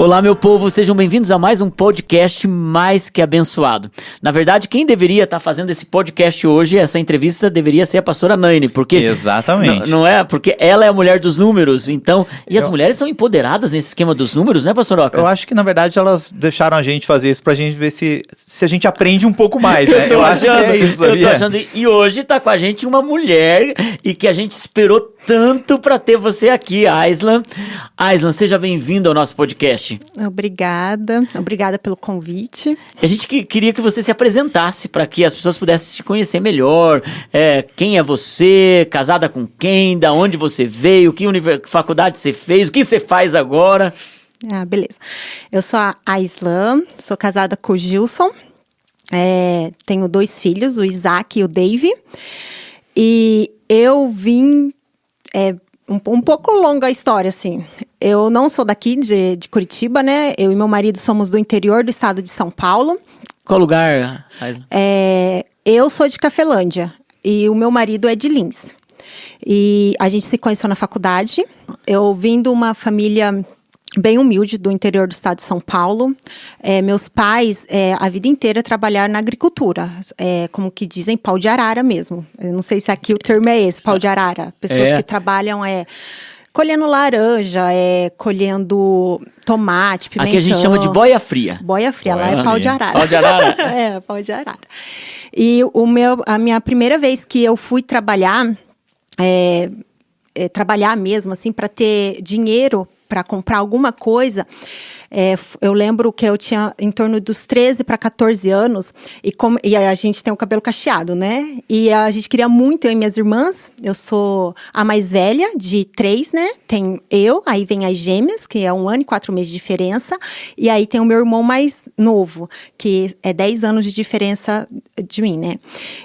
Olá, meu povo, sejam bem-vindos a mais um podcast mais que abençoado. Na verdade, quem deveria estar fazendo esse podcast hoje, essa entrevista, deveria ser a pastora Naine, porque... Exatamente. Não é? Porque ela é a mulher dos números, então... E as mulheres são empoderadas nesse esquema dos números, né, pastor Oca? Eu acho que, na verdade, elas deixaram a gente fazer isso pra gente ver se a gente aprende um pouco mais, né? Eu acho que é isso, sabia? Eu tô achando... E hoje tá com a gente uma mulher e que a gente esperou tanto pra ter você aqui, Aislan. Aislan, seja bem-vindo ao nosso podcast. Obrigada pelo convite. A gente queria que você se apresentasse para que as pessoas pudessem te conhecer melhor. Quem é você, casada com quem, da onde você veio, que faculdade você fez, o que você faz agora. Beleza. Eu sou a Aislan, sou casada com o Gilson, tenho 2 filhos, o Isaac e o Dave. E eu vim... um pouco longa a história, assim. Eu não sou daqui, de Curitiba, né? Eu e meu marido somos do interior do estado de São Paulo. Qual lugar, Aislan? Eu sou de Cafelândia e o meu marido é de Lins. E a gente se conheceu na faculdade. Eu vim de uma família bem humilde do interior do estado de São Paulo. Meus pais, a vida inteira, trabalharam na agricultura. Como que dizem, pau de arara mesmo. Eu não sei se aqui o termo é esse, pau de arara. Pessoas que trabalham colhendo laranja, colhendo tomate, pimentão. Aqui a gente chama de boia fria. Boia fria, lá é pau de arara. Pau de arara? Pau de arara. E a minha primeira vez que eu fui trabalhar, trabalhar mesmo, assim, para ter dinheiro para comprar alguma coisa, eu lembro que eu tinha em torno dos 13 para 14 anos, e a gente tem o cabelo cacheado, né? E a gente queria muito, eu e minhas irmãs. Eu sou a mais velha, de 3, né? Tem eu, aí vem as gêmeas, que é 1 ano e 4 meses de diferença, e aí tem o meu irmão mais novo, que é 10 anos de diferença de mim, né?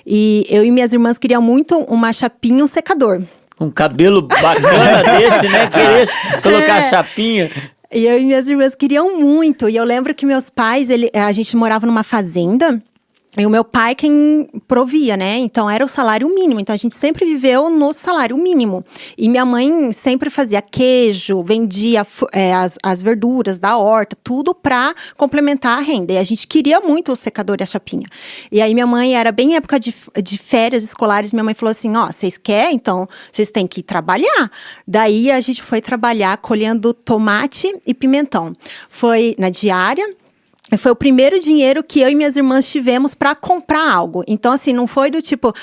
E eu e minhas irmãs queriam muito uma chapinha e um secador. Um cabelo bacana desse, né? Querer colocar a chapinha. E eu e minhas irmãs queriam muito. E eu lembro que meus pais, a gente morava numa fazenda. E o meu pai quem provia, né? Então, era o salário mínimo. Então, a gente sempre viveu no salário mínimo. E minha mãe sempre fazia queijo, vendia as verduras da horta, tudo para complementar a renda. E a gente queria muito o secador e a chapinha. E aí, minha mãe, era bem época de férias escolares, minha mãe falou assim, vocês querem? Então, vocês têm que ir trabalhar. Daí, a gente foi trabalhar colhendo tomate e pimentão. Foi na diária. Foi o primeiro dinheiro que eu e minhas irmãs tivemos para comprar algo. Então, assim, não foi do tipo,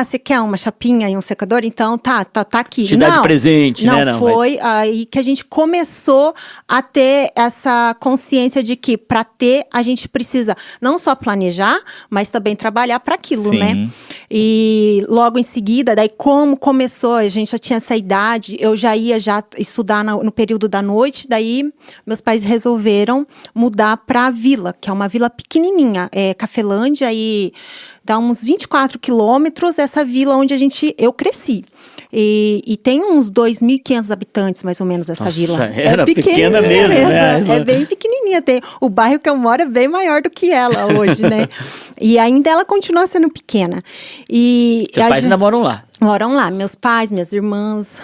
você quer uma chapinha e um secador? Então, tá aqui. Te dá de presente, né? Não, foi aí que a gente começou a ter essa consciência de que para ter, a gente precisa não só planejar, mas também trabalhar para aquilo, Sim. né? E logo em seguida, daí como começou, a gente já tinha essa idade, eu já ia estudar no período da noite, daí meus pais resolveram mudar para a vila, que é uma vila pequenininha, Cafelândia, e dá uns 24 quilômetros, essa vila onde eu cresci. E tem uns 2.500 habitantes, mais ou menos, essa vila. Era pequena mesmo, né? É bem pequenininha. O bairro que eu moro é bem maior do que ela hoje, né? E ainda ela continua sendo pequena. Seus pais ainda moram lá? Moram lá. Meus pais, minhas irmãs,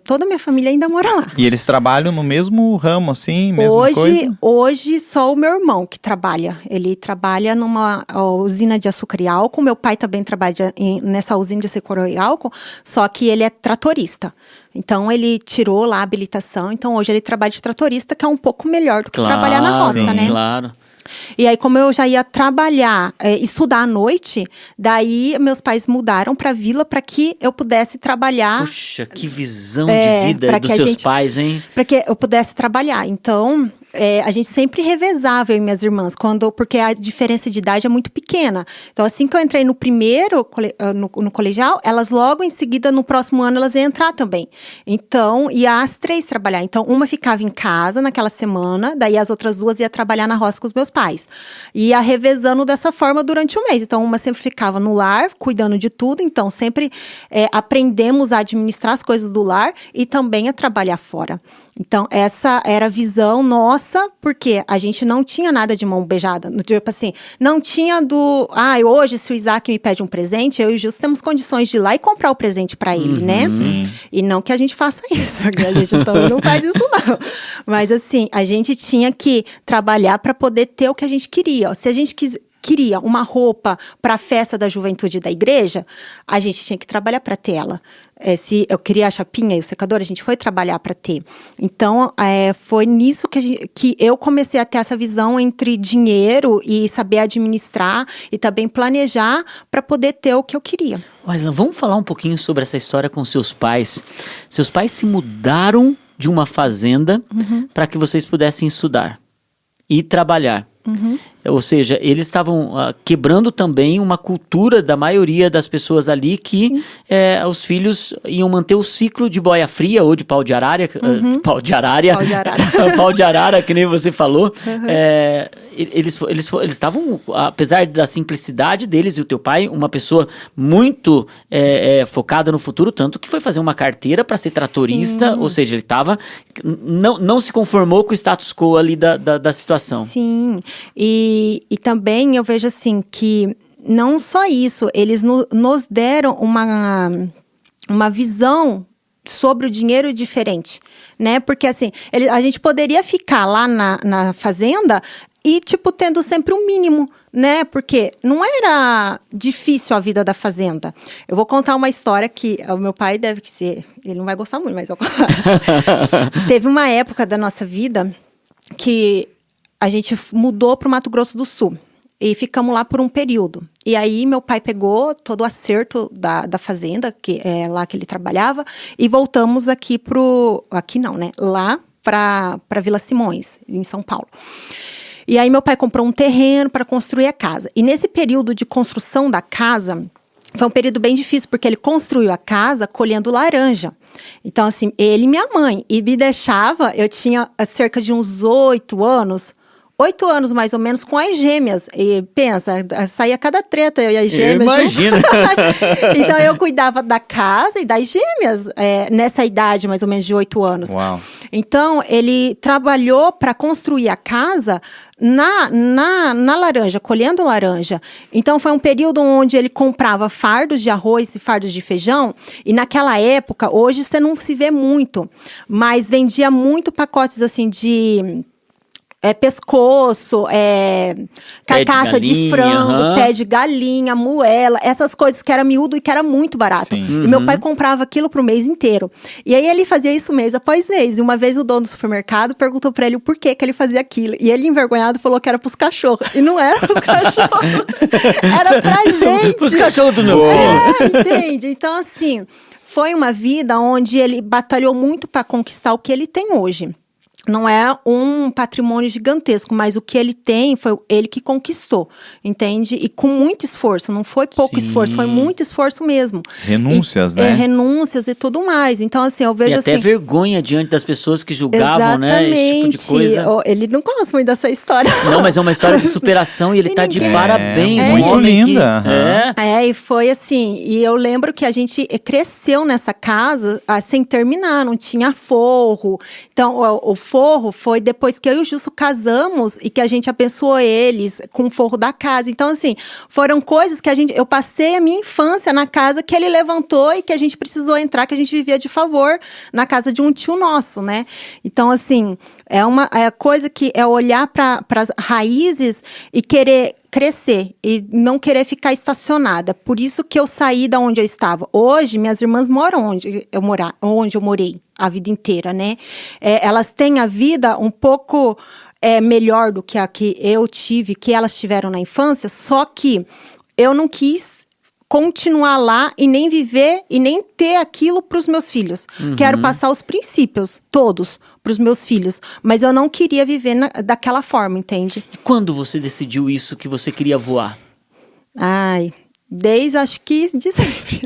toda a minha família ainda mora lá. E eles trabalham no mesmo ramo, assim, mesma coisa? Hoje, só o meu irmão que trabalha. Ele trabalha numa usina de açúcar e álcool. Meu pai também trabalha nessa usina de açúcar e álcool, só que ele é tratorista. Então, ele tirou lá a habilitação. Então, hoje ele trabalha de tratorista, que é um pouco melhor do que trabalhar na roça, sim, né? Claro. E aí, como eu já ia trabalhar, estudar à noite, daí meus pais mudaram para a vila para que eu pudesse trabalhar. Puxa, que visão de vida dos seus pais, hein? Para que eu pudesse trabalhar. Então, a gente sempre revezava, eu e minhas irmãs, porque a diferença de idade é muito pequena. Então, assim que eu entrei no primeiro, no colegial, elas logo em seguida, no próximo ano, elas iam entrar também. Então, ia as 3 trabalhar. Então, uma ficava em casa naquela semana, daí as outras 2 iam trabalhar na roça com os meus pais. Ia revezando dessa forma durante o mês. Então, uma sempre ficava no lar, cuidando de tudo. Então, sempre aprendemos a administrar as coisas do lar e também a trabalhar fora. Então, essa era a visão nossa, porque a gente não tinha nada de mão beijada. Tipo assim, não tinha hoje, se o Isaac me pede um presente, eu e o Gilson temos condições de ir lá e comprar o presente para ele, né? Sim. E não que a gente faça isso, porque a gente também não faz isso, não. Mas assim, a gente tinha que trabalhar para poder ter o que a gente queria. Se a gente queria uma roupa para a festa da juventude da igreja, a gente tinha que trabalhar para ter ela. Se eu queria a chapinha e o secador, a gente foi trabalhar para ter. Então, foi nisso que eu comecei a ter essa visão entre dinheiro e saber administrar e também planejar para poder ter o que eu queria. Aislan, vamos falar um pouquinho sobre essa história com seus pais. Seus pais se mudaram de uma fazenda para que vocês pudessem estudar e trabalhar. Ou seja, eles estavam quebrando também uma cultura da maioria das pessoas ali que os filhos iam manter o ciclo de boia fria ou de pau de arara, pau de arara, que nem você falou. Eles estavam, apesar da simplicidade deles e o teu pai, uma pessoa muito focada no futuro, tanto que foi fazer uma carteira para ser tratorista. Sim. Ou seja, ele não se conformou com o status quo ali da situação. Sim, e também eu vejo assim que não só isso, eles nos deram uma visão sobre o dinheiro diferente, né? Porque assim, a gente poderia ficar lá na fazenda e, tipo, tendo sempre o mínimo, né? Porque não era difícil a vida da fazenda. Eu vou contar uma história que o meu pai deve ser... Ele não vai gostar muito, mas eu vou contar. Teve uma época da nossa vida que a gente mudou para o Mato Grosso do Sul. E ficamos lá por um período. E aí, meu pai pegou todo o acerto da fazenda, que é lá que ele trabalhava, e voltamos aqui aqui não, né? Lá para Vila Simões, em São Paulo. E aí, meu pai comprou um terreno para construir a casa. E nesse período de construção da casa, foi um período bem difícil, porque ele construiu a casa colhendo laranja. Então, assim, ele e minha mãe. E me deixava, eu tinha cerca de uns 8 anos... 8 anos, mais ou menos, com as gêmeas. E pensa, saía cada treta, eu e as gêmeas. Eu imagino. Então, eu cuidava da casa e das gêmeas, nessa idade, mais ou menos, de 8 anos. Uau. Então, ele trabalhou para construir a casa na laranja, colhendo laranja. Então, foi um período onde ele comprava fardos de arroz e fardos de feijão. E naquela época, hoje você não se vê muito, mas vendia muito pacotes, assim, de... pescoço, carcaça de frango, pé de galinha, moela, essas coisas que era miúdo e que era muito barato. Sim. E meu pai comprava aquilo pro mês inteiro. E aí ele fazia isso mês após mês. E uma vez o dono do supermercado perguntou pra ele o porquê que ele fazia aquilo. E ele, envergonhado, falou que era pros cachorros. E não era pros cachorros. Era pra gente. Pros cachorros do meu filho. Entende? Então, assim, foi uma vida onde ele batalhou muito pra conquistar o que ele tem hoje. Não é um patrimônio gigantesco, mas o que ele tem foi ele que conquistou, entende? E com muito esforço, não foi pouco esforço, foi muito esforço mesmo. Renúncias, né? Renúncias e tudo mais. Então, assim, eu vejo assim... E até vergonha diante das pessoas que julgavam, né? Esse tipo de coisa. Ele não gosta muito dessa história. Não, mas é uma história de superação e ele tá de parabéns. Muito linda. E foi assim, e eu lembro que a gente cresceu nessa casa sem terminar, não tinha forro. Então, o forro foi depois que eu e o Justo casamos e que a gente abençoou eles com o forro da casa. Então, assim, foram coisas que eu passei a minha infância na casa que ele levantou e que a gente precisou entrar, que a gente vivia de favor na casa de um tio nosso, né? Então, assim, é coisa que é olhar para as raízes e querer crescer e não querer ficar estacionada. Por isso que eu saí da onde eu estava. Hoje, minhas irmãs moram onde eu morei a vida inteira, né? Elas têm a vida um pouco melhor do que a que eu tive, que elas tiveram na infância, só que eu não quis continuar lá e nem viver e nem ter aquilo para os meus filhos. Quero passar os princípios todos para os meus filhos, mas eu não queria viver daquela forma, entende? E quando você decidiu isso, que você queria voar? Desde, acho que, de sempre.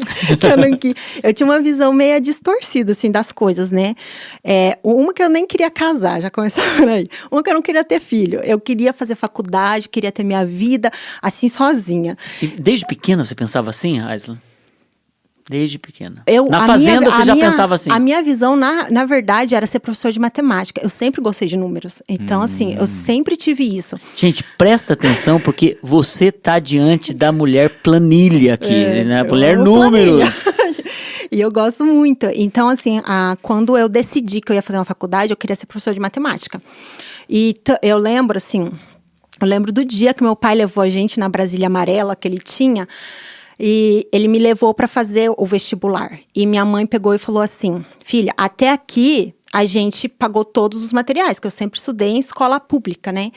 Eu tinha uma visão meio distorcida, assim, das coisas, né? Uma que eu nem queria casar, já começava por aí. Uma que eu não queria ter filho. Eu queria fazer faculdade, queria ter minha vida, assim, sozinha. E desde pequena você pensava assim, Aislan? Desde pequena. A fazenda você já minha, pensava assim? A minha visão, na verdade, era ser professor de matemática. Eu sempre gostei de números. Então, assim, eu sempre tive isso. Gente, presta atenção, porque você tá diante da mulher planilha aqui, né? Mulher números. E eu gosto muito. Então, assim, quando eu decidi que eu ia fazer uma faculdade, eu queria ser professor de matemática. E eu lembro, assim, do dia que meu pai levou a gente na Brasília Amarela que ele tinha. E ele me levou para fazer o vestibular. E minha mãe pegou e falou assim: filha, até aqui a gente pagou todos os materiais, que eu sempre estudei em escola pública, né?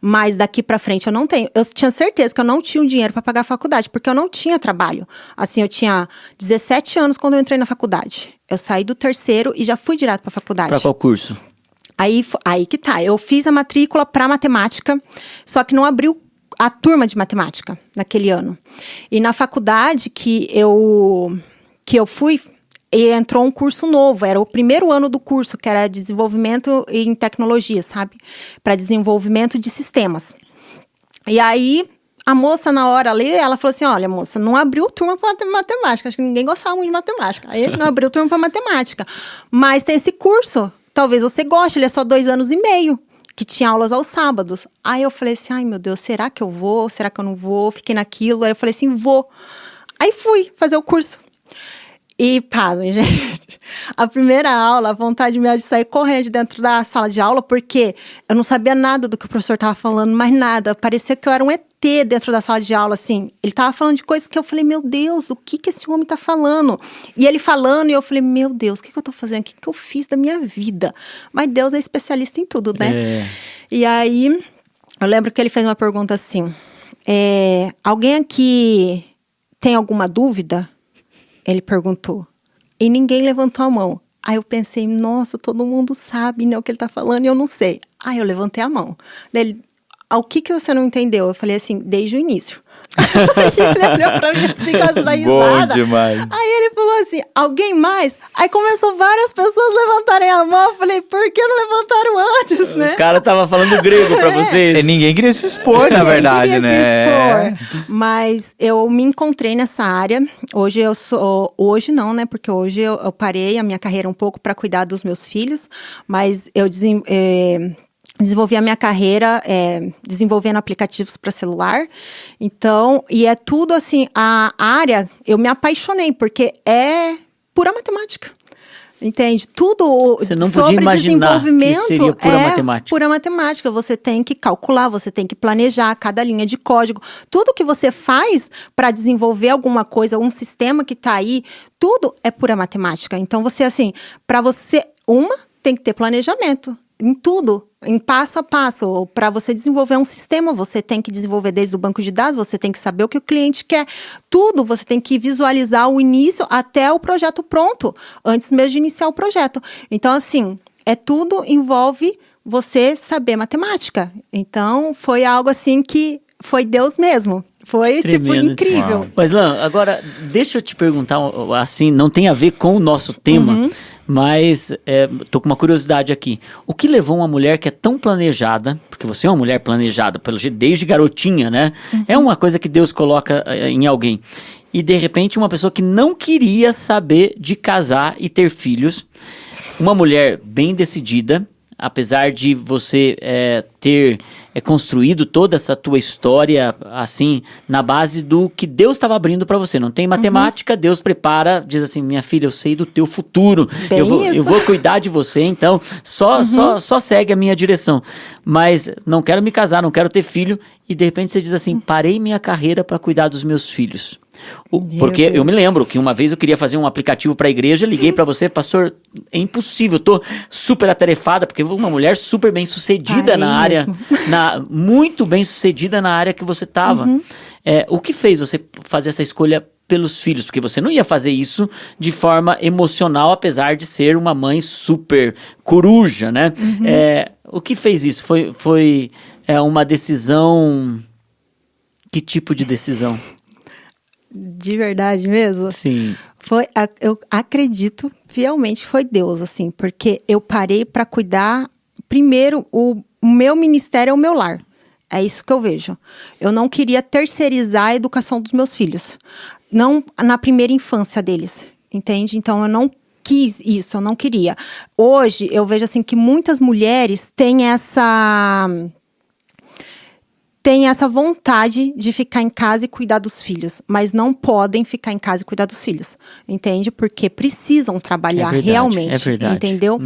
Mas daqui para frente eu não tenho. Eu tinha certeza que eu não tinha o dinheiro para pagar a faculdade, porque eu não tinha trabalho. Assim, eu tinha 17 anos quando eu entrei na faculdade. Eu saí do terceiro e já fui direto para a faculdade. Para qual curso? Aí que tá. Eu fiz a matrícula para matemática, só que não abriu a turma de matemática naquele ano. E na faculdade que eu fui, entrou um curso novo. Era o primeiro ano do curso, que era desenvolvimento em tecnologia, sabe? Para desenvolvimento de sistemas. E aí, a moça, na hora ali, ela falou assim: olha, moça, não abriu turma para matemática. Acho que ninguém gostava muito de matemática. Aí não abriu turma para matemática. Mas tem esse curso, talvez você goste, ele é só 2 anos e meio. Que tinha aulas aos sábados. Aí eu falei assim: ai meu Deus, será que eu vou? Será que eu não vou? Fiquei naquilo. Aí eu falei assim: vou. Aí fui fazer o curso. E pasmem, gente. A primeira aula, a vontade minha de sair correndo dentro da sala de aula, porque eu não sabia nada do que o professor estava falando, mais nada. Parecia que eu era um ET dentro da sala de aula, assim. Ele estava falando de coisas que eu falei: meu Deus, o que esse homem está falando? E ele falando, e eu falei: meu Deus, o que eu estou fazendo? O que eu fiz da minha vida? Mas Deus é especialista em tudo, né? E aí, eu lembro que ele fez uma pergunta assim: alguém aqui tem alguma dúvida? Ele perguntou. E ninguém levantou a mão. Aí eu pensei: nossa, todo mundo sabe, né, o que ele tá falando e eu não sei. Aí eu levantei a mão. Ele: o que você não entendeu? Eu falei assim: desde o início. Ele olhou pra mim assim, quase da risada. Bom demais. Aí ele falou assim: alguém mais? Aí começou várias pessoas levantarem a mão. Eu falei: por que não levantaram antes, né? O cara tava falando grego pra vocês. Ninguém queria se expor, na verdade, queria né? Se expor. Mas eu me encontrei nessa área. Hoje eu sou... Hoje não, né? Porque hoje eu parei a minha carreira um pouco para cuidar dos meus filhos. Mas eu desenvolvi a minha carreira desenvolvendo aplicativos para celular. Então, e é tudo assim, a área, eu me apaixonei, porque é pura matemática. Entende? Tudo Você não sobre podia imaginar desenvolvimento que seria pura matemática. Pura matemática. Você tem que calcular, você tem que planejar cada linha de código. Tudo que você faz para desenvolver alguma coisa, um sistema que está aí, tudo é pura matemática. Então, você, assim, para você, tem que ter planejamento. Em tudo, em passo a passo. Para você desenvolver um sistema, você tem que desenvolver desde o banco de dados, você tem que saber o que o cliente quer. Tudo, você tem que visualizar o início até o projeto pronto, antes mesmo de iniciar o projeto. Então, assim, tudo envolve você saber matemática. Então, foi algo assim que foi Deus mesmo. Foi, tremendo. Tipo, incrível. Uau. Mas, Lan, agora, deixa eu te perguntar, assim, não tem a ver com o nosso tema, mas tô com uma curiosidade aqui. O que levou uma mulher que é tão planejada, porque você é uma mulher planejada, pelo jeito, desde garotinha, né? É uma coisa que Deus coloca em alguém. E, de repente, uma pessoa que não queria saber de casar e ter filhos. Uma mulher bem decidida, apesar de você ter construído toda essa tua história, assim, na base do que Deus estava abrindo para você. Não tem matemática, Deus prepara, diz assim: minha filha, eu sei do teu futuro, eu vou cuidar de você, então só segue a minha direção. Mas não quero me casar, não quero ter filho, e de repente você diz assim: parei minha carreira para cuidar dos meus filhos. Porque eu me lembro que uma vez eu queria fazer um aplicativo para a igreja, liguei para você: pastor, é impossível, eu tô super atarefada, porque uma mulher super bem sucedida na área, muito bem sucedida na área que você estava. O que fez você fazer essa escolha pelos filhos? Porque você não ia fazer isso de forma emocional, apesar de ser uma mãe super coruja, né? O que fez isso? Foi uma decisão... Que tipo de decisão? De verdade mesmo? Sim. Eu acredito fielmente foi Deus, assim, porque eu parei para cuidar. Primeiro, o meu ministério é o meu lar. É isso que eu vejo. Eu não queria terceirizar a educação dos meus filhos. Não na primeira infância deles, entende? Então, eu não quis isso, eu não queria. Hoje, eu vejo assim que muitas mulheres têm essa vontade de ficar em casa e cuidar dos filhos, mas não podem ficar em casa e cuidar dos filhos, entende? Porque precisam trabalhar realmente, é verdade. entendeu?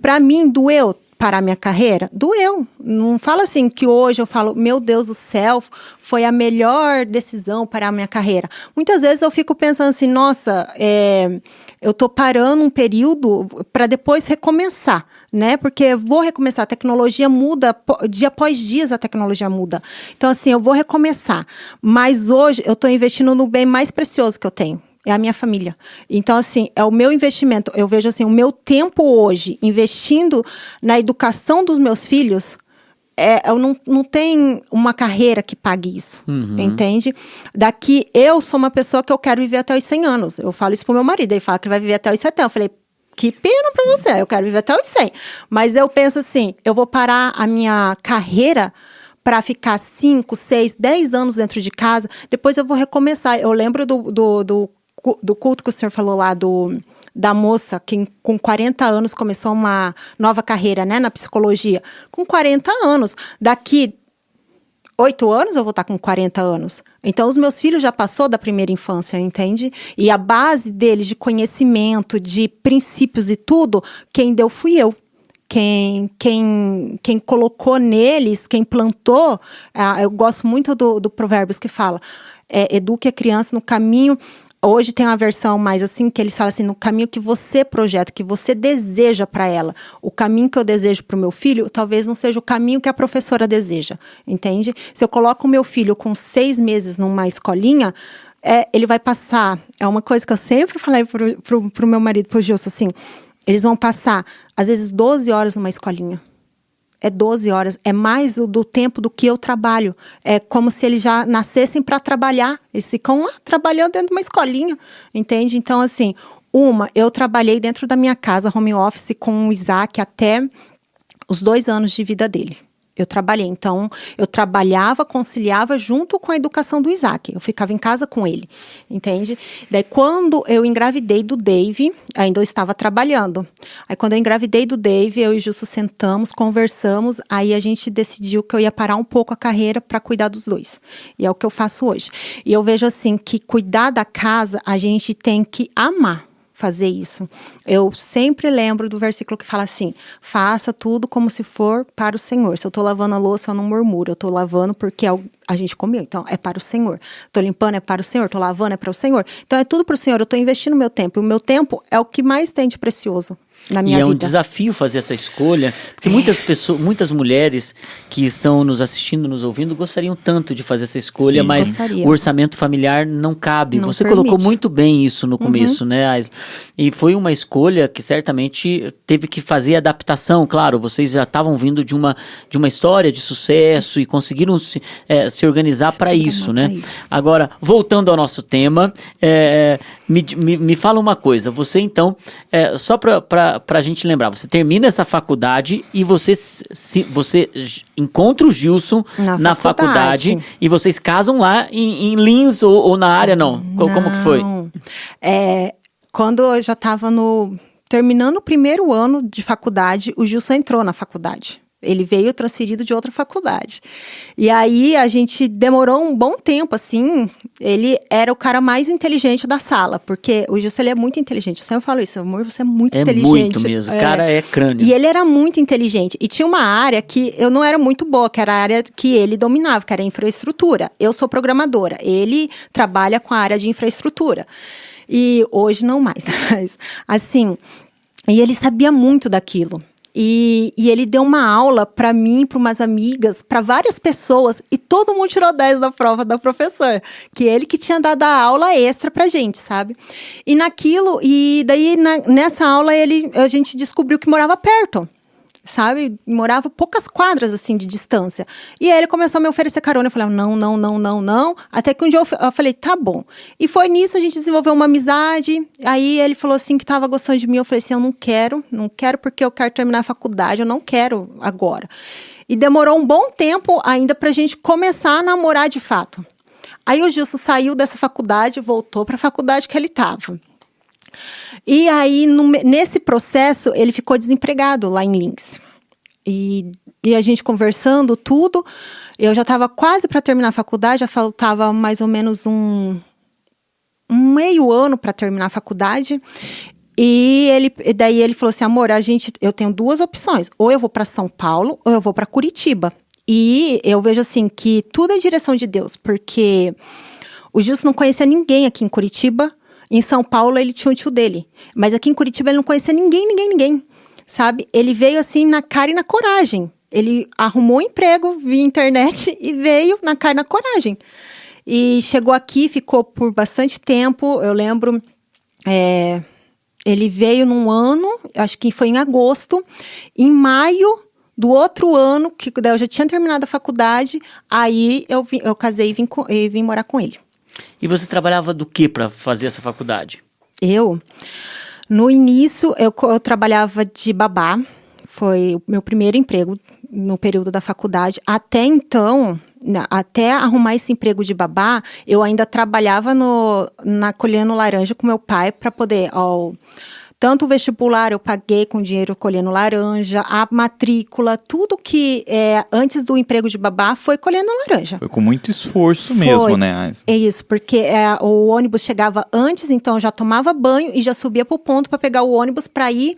Pra mim, doeu parar minha carreira? Doeu. Não fala assim que hoje eu falo, meu Deus do céu, foi a melhor decisão parar minha carreira. Muitas vezes eu fico pensando assim, nossa, eu tô parando um período para depois recomeçar, né? Porque vou recomeçar, a tecnologia muda, dia após dia a tecnologia muda. Então, assim, eu vou recomeçar. Mas hoje eu tô investindo no bem mais precioso que eu tenho. É a minha família. Então, assim, é o meu investimento. Eu vejo, assim, o meu tempo hoje investindo na educação dos meus filhos, eu não tenho uma carreira que pague isso, entende? Daqui, eu sou uma pessoa que eu quero viver até os 100 anos. Eu falo isso pro meu marido, ele fala que vai viver até os 70. Eu falei, que pena pra você, eu quero viver até os 100. Mas eu penso assim, eu vou parar a minha carreira para ficar 5, 6, 10 anos dentro de casa, depois eu vou recomeçar. Eu lembro do culto que o senhor falou lá, da moça que com 40 anos começou uma nova carreira, né, na psicologia. Com 40 anos. Daqui 8 anos eu vou estar com 40 anos. Então, os meus filhos já passou da primeira infância, entende? E a base deles de conhecimento, de princípios e tudo, quem deu fui eu. Quem colocou neles, quem plantou, eu gosto muito do Provérbios que fala, eduque a criança no caminho. Hoje tem uma versão mais assim, que eles falam assim, no caminho que você projeta, que você deseja para ela. O caminho que eu desejo para o meu filho, talvez não seja o caminho que a professora deseja, entende? Se eu coloco o meu filho com 6 meses numa escolinha, ele vai passar, é uma coisa que eu sempre falei pro meu marido, pro Gilson, assim, eles vão passar, às vezes, 12 horas numa escolinha. É 12 horas, é mais do tempo do que eu trabalho. É como se eles já nascessem para trabalhar. Eles ficam lá trabalhando dentro de uma escolinha, entende? Então, assim, eu trabalhei dentro da minha casa, home office, com o Isaac até os 2 anos de vida dele. Eu trabalhei, então, eu trabalhava, conciliava junto com a educação do Isaac. Eu ficava em casa com ele, entende? Daí, quando eu engravidei do Dave, ainda eu estava trabalhando. Aí, quando eu engravidei do Dave, eu e o Justo sentamos, conversamos, aí a gente decidiu que eu ia parar um pouco a carreira para cuidar dos 2. E é o que eu faço hoje. E eu vejo, assim, que cuidar da casa, a gente tem que amar fazer isso. Eu sempre lembro do versículo que fala assim, faça tudo como se for para o Senhor. Se eu tô lavando a louça, eu não murmuro. Eu tô lavando porque a gente comeu, então é para o Senhor. Tô limpando, é para o Senhor. Tô lavando, é para o Senhor. Então é tudo para o Senhor. Eu tô investindo meu tempo. E o meu tempo é o que mais tem de precioso na minha vida. E é um desafio fazer essa escolha, porque muitas mulheres que estão nos assistindo, nos ouvindo, gostariam tanto de fazer essa escolha, Sim, mas gostaria. o orçamento familiar não cabe. Não Você permite. colocou muito bem isso no começo, né, Ais? E foi uma escolha que certamente teve que fazer adaptação. Claro, vocês já estavam vindo de uma história de sucesso e conseguiram se organizar para isso, né? Agora, voltando ao nosso tema, me fala uma coisa. Você, então, só para a gente lembrar, você termina essa faculdade e você encontra o Gilson na faculdade e vocês casam lá em Lins ou na área, não? Como que foi? Quando eu já estava terminando o primeiro ano de faculdade, o Gilson entrou na faculdade. Ele veio transferido de outra faculdade. E aí, a gente demorou um bom tempo, assim. Ele era o cara mais inteligente da sala. Porque o Gilson, ele é muito inteligente. Eu sempre falo isso, amor, você é muito inteligente. É muito mesmo. O cara é crânio. E ele era muito inteligente. E tinha uma área que eu não era muito boa, que era a área que ele dominava, que era a infraestrutura. Eu sou programadora. Ele trabalha com a área de infraestrutura. E hoje não mais. Mas, assim, e ele sabia muito daquilo. E ele deu uma aula para mim, para umas amigas, para várias pessoas, e todo mundo tirou 10 da prova da professora, que ele que tinha dado a aula extra pra gente, sabe? E daí nessa aula a gente descobriu que morava perto, sabe? Morava poucas quadras, assim, de distância. E aí ele começou a me oferecer carona. Eu falei, não. Até que um dia eu falei, tá bom. E foi nisso, a gente desenvolveu uma amizade. Aí ele falou assim, que tava gostando de mim. Eu falei assim, eu não quero porque eu quero terminar a faculdade. Eu não quero agora. E demorou um bom tempo ainda pra gente começar a namorar de fato. Aí o Gilson saiu dessa faculdade, voltou para a faculdade que ele estava. E aí, nesse processo, ele ficou desempregado lá em Lins. E a gente conversando tudo, eu já estava quase para terminar a faculdade, já faltava mais ou menos um meio ano para terminar a faculdade. E daí ele falou assim, amor, eu tenho duas opções, ou eu vou para São Paulo, ou eu vou para Curitiba. E eu vejo assim que tudo é direção de Deus, porque o Gilson não conhecia ninguém aqui em Curitiba. Em São Paulo ele tinha o tio dele, mas aqui em Curitiba ele não conhecia ninguém, sabe? Ele veio assim na cara e na coragem. Ele arrumou um emprego via internet e veio na cara e na coragem. E chegou aqui, ficou por bastante tempo, eu lembro, ele veio num ano, acho que foi em agosto, em maio do outro ano, que daí eu já tinha terminado a faculdade, aí eu casei e vim morar com ele. E você trabalhava do que para fazer essa faculdade? No início, eu trabalhava de babá, foi o meu primeiro emprego no período da faculdade. Até então, até arrumar esse emprego de babá, eu ainda trabalhava colhendo laranja com meu pai para poder... Tanto o vestibular eu paguei com dinheiro colhendo laranja, a matrícula, tudo que antes do emprego de babá foi colhendo laranja. Foi com muito esforço mesmo, né? É isso, porque o ônibus chegava antes, então eu já tomava banho e já subia pro ponto para pegar o ônibus para ir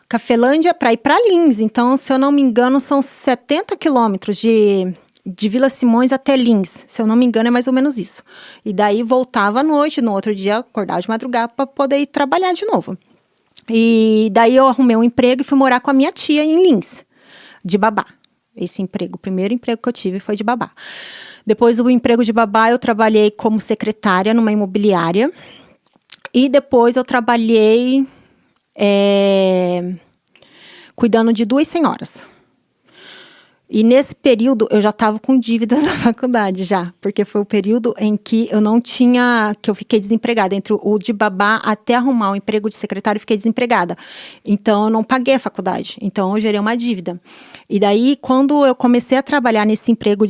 Cafelândia, para ir para Lins. Então, se eu não me engano, são 70 quilômetros de Vila Simões até Lins. Se eu não me engano, é mais ou menos isso. E daí voltava à noite, no outro dia acordava de madrugada para poder ir trabalhar de novo. E daí eu arrumei um emprego e fui morar com a minha tia em Lins, de babá. O primeiro emprego que eu tive foi de babá. Depois do emprego de babá, eu trabalhei como secretária numa imobiliária. E depois eu trabalhei cuidando de 2 senhoras. E nesse período eu já estava com dívidas da faculdade já, porque foi o período em que eu fiquei desempregada, entre o de babá até arrumar o emprego de secretária, eu fiquei desempregada. Então eu não paguei a faculdade, então eu gerei uma dívida. E daí quando eu comecei a trabalhar nesse emprego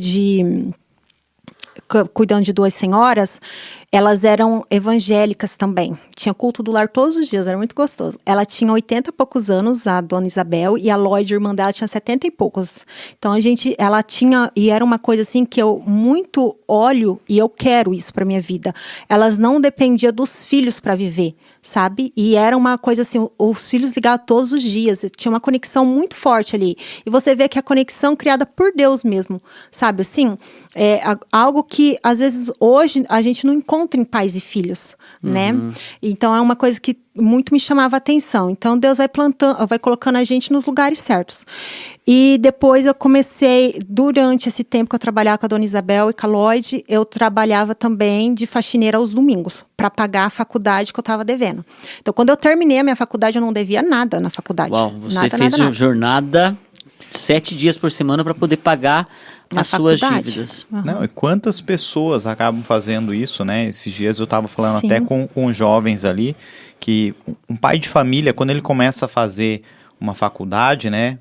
cuidando de 2 senhoras, elas eram evangélicas também. Tinha culto do lar todos os dias, era muito gostoso. Ela tinha 80 e poucos anos, a dona Isabel, e a Lloyd, irmã dela, tinha 70 e poucos. Então ela tinha, e era uma coisa assim que eu muito olho e eu quero isso para minha vida. Elas não dependiam dos filhos para viver, sabe? E era uma coisa assim, os filhos ligavam todos os dias, tinha uma conexão muito forte ali. E você vê que a conexão criada por Deus mesmo, sabe? Assim, é algo que às vezes hoje a gente não encontra em pais e filhos, né? Então é uma coisa que muito me chamava a atenção. Então Deus vai colocando a gente nos lugares certos. E depois eu comecei, durante esse tempo que eu trabalhava com a dona Isabel e com a Lloyd, eu trabalhava também de faxineira aos domingos, para pagar a faculdade que eu estava devendo. Então quando eu terminei a minha faculdade, eu não devia nada na faculdade. Uau, você fez uma jornada 7 dias por semana para poder pagar as suas dívidas. Não, e quantas pessoas acabam fazendo isso, né? Esses dias eu estava falando até com jovens ali, que um pai de família, quando ele começa a fazer uma faculdade, né?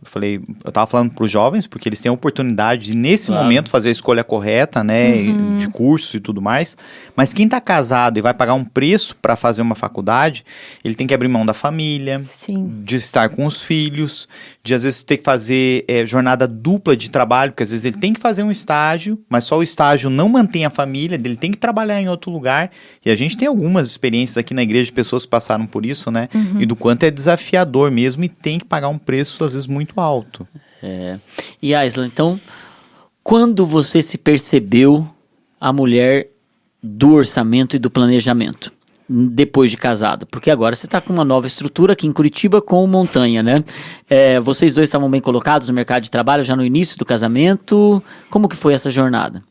Eu tava falando para os jovens, porque eles têm a oportunidade de, nesse momento, fazer a escolha correta, né? De curso e tudo mais. Mas quem tá casado e vai pagar um preço para fazer uma faculdade, ele tem que abrir mão da família, de estar com os filhos, de às vezes ter que fazer jornada dupla de trabalho, porque às vezes ele tem que fazer um estágio, mas só o estágio não mantém a família, ele tem que trabalhar em outro lugar. E a gente tem algumas experiências aqui na igreja de pessoas que passaram por isso, né? E do quanto é desafiador mesmo e tem que pagar um preço, às vezes, muito alto. E Aislan, então, quando você se percebeu a mulher do orçamento e do planejamento, depois de casado? Porque agora você está com uma nova estrutura aqui em Curitiba com Montanha, né? Vocês dois estavam bem colocados no mercado de trabalho já no início do casamento. Como que foi essa jornada?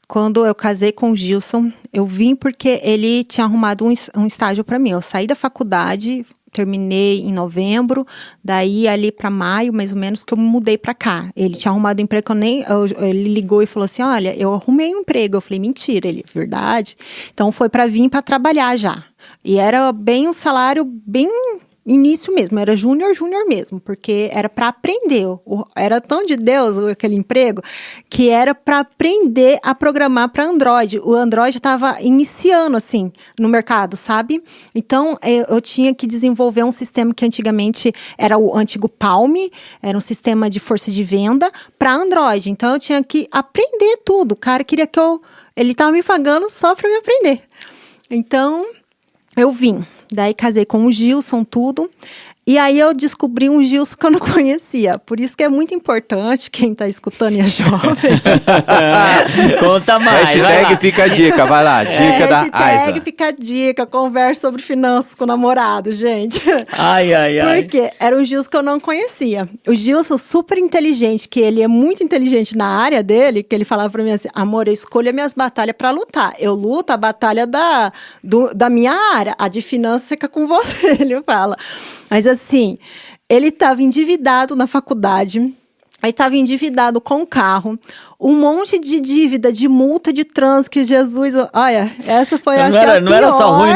Quando eu casei com o Gilson, eu vim porque ele tinha arrumado um estágio para mim. Eu saí da faculdade, terminei em novembro, daí ali para maio, mais ou menos, que eu me mudei para cá. Ele tinha arrumado um emprego, ele ligou e falou assim, olha, eu arrumei um emprego. Eu falei, mentira. Ele, verdade? Então foi para vir para trabalhar já. E era bem um salário bem início mesmo, era júnior mesmo, porque era para aprender. Era tão de Deus aquele emprego que era para aprender a programar para Android. O Android estava iniciando assim no mercado, sabe? Então eu tinha que desenvolver um sistema que antigamente era o antigo Palm, era um sistema de força de venda para Android. Então eu tinha que aprender tudo. O cara queria que ele estava me pagando só para me aprender. Então eu vim. Daí casei com o Gilson, tudo. E aí eu descobri um Gilson que eu não conhecia. Por isso que é muito importante, quem tá escutando e é jovem. Conta mais. Hashtag fica a dica, vai lá. Dica da Aisa. Hashtag fica a dica, conversa sobre finanças com o namorado, gente. Ai. Porque era um Gilson que eu não conhecia. O Gilson, super inteligente, que ele é muito inteligente na área dele, que ele falava pra mim assim, amor, eu escolho as minhas batalhas pra lutar. Eu luto a batalha da minha área. A de finanças fica com você, ele fala. Mas assim, ele estava endividado na faculdade, aí estava endividado com o carro, um monte de dívida, de multa de trânsito, que Jesus, olha, essa foi a pior. Não era só ruim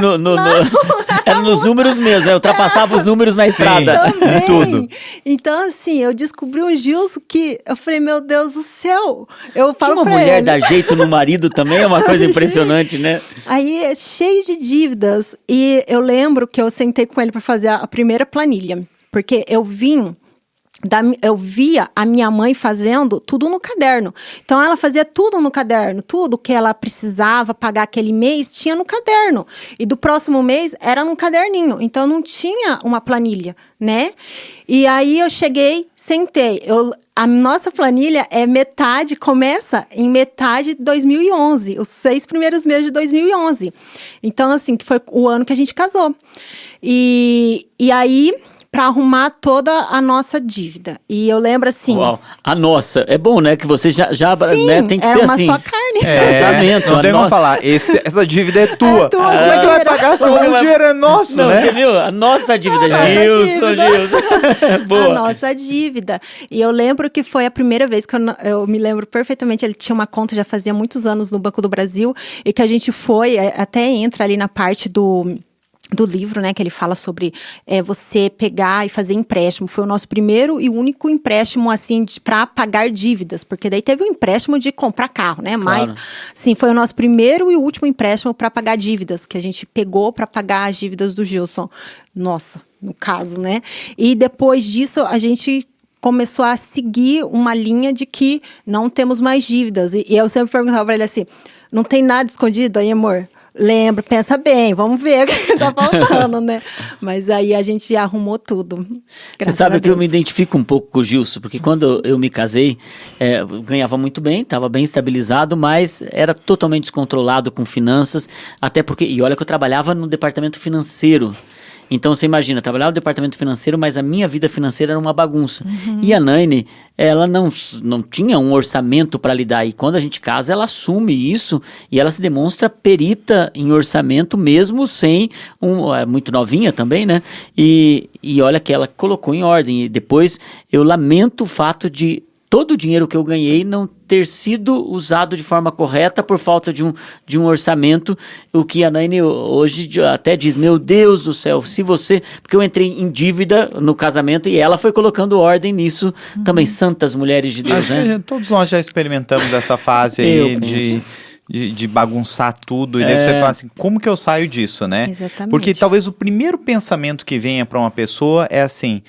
era nos números mesmo, né? Ultrapassava os números na estrada. Também. Tudo. Então, assim, eu descobri um Gilson que eu falei, meu Deus do céu. Eu falo uma pra mulher ele. dar jeito no marido também é uma coisa impressionante, né? Aí é cheio de dívidas. E eu lembro que eu sentei com ele para fazer a primeira planilha. Porque eu via a minha mãe fazendo tudo no caderno. Então, ela fazia tudo no caderno. Tudo que ela precisava pagar aquele mês tinha no caderno. E do próximo mês era num caderninho. Então, não tinha uma planilha, né? E aí, eu cheguei, sentei. A nossa planilha começa em metade de 2011. Os 6 primeiros meses de 2011. Então, assim, que foi o ano que a gente casou. E aí, para arrumar toda a nossa dívida. E eu lembro assim... Uau, a nossa. É bom, né? Que você já sim, né, tem que ser assim. É uma só carne. Casamento. Não tem como falar, essa dívida é tua. Como é que vai pagar se o dinheiro é nosso, não, né? Você viu? A nossa dívida. Gilson. Boa. A nossa dívida. E eu lembro que foi a primeira vez que eu me lembro perfeitamente, ele tinha uma conta já fazia muitos anos no Banco do Brasil, e que a gente foi, até entra ali na parte do livro, né, que ele fala sobre você pegar e fazer empréstimo. Foi o nosso primeiro e único empréstimo, assim, para pagar dívidas, porque daí teve um empréstimo de comprar carro, né, mas, sim, foi o nosso primeiro e último empréstimo para pagar dívidas, que a gente pegou para pagar as dívidas do Gilson. Nossa, no caso, né, e depois disso a gente começou a seguir uma linha de que não temos mais dívidas, e eu sempre perguntava para ele assim, não tem nada escondido aí, amor? Lembra, pensa bem, vamos ver o que tá faltando, né? Mas aí a gente arrumou tudo. Você sabe que eu me identifico um pouco com o Gilson, porque quando eu me casei, eu ganhava muito bem, estava bem estabilizado, mas era totalmente descontrolado com finanças, até porque, e olha que eu trabalhava no departamento financeiro. Então, você imagina, trabalhava no departamento financeiro, mas a minha vida financeira era uma bagunça. Uhum. E a Naine, ela não tinha um orçamento para lidar. E quando a gente casa, ela assume isso e ela se demonstra perita em orçamento, mesmo sem muito novinha também, né? E olha que ela colocou em ordem. E depois, eu lamento o fato de todo o dinheiro que eu ganhei não ter sido usado de forma correta por falta de um orçamento, o que a Naine hoje até diz, meu Deus do céu, se você... Porque eu entrei em dívida no casamento e ela foi colocando ordem nisso também, santas mulheres de Deus, acho né? Que todos nós já experimentamos essa fase aí de bagunçar tudo, e daí você fala assim, como que eu saio disso, né? Exatamente. Porque talvez o primeiro pensamento que venha para uma pessoa é assim,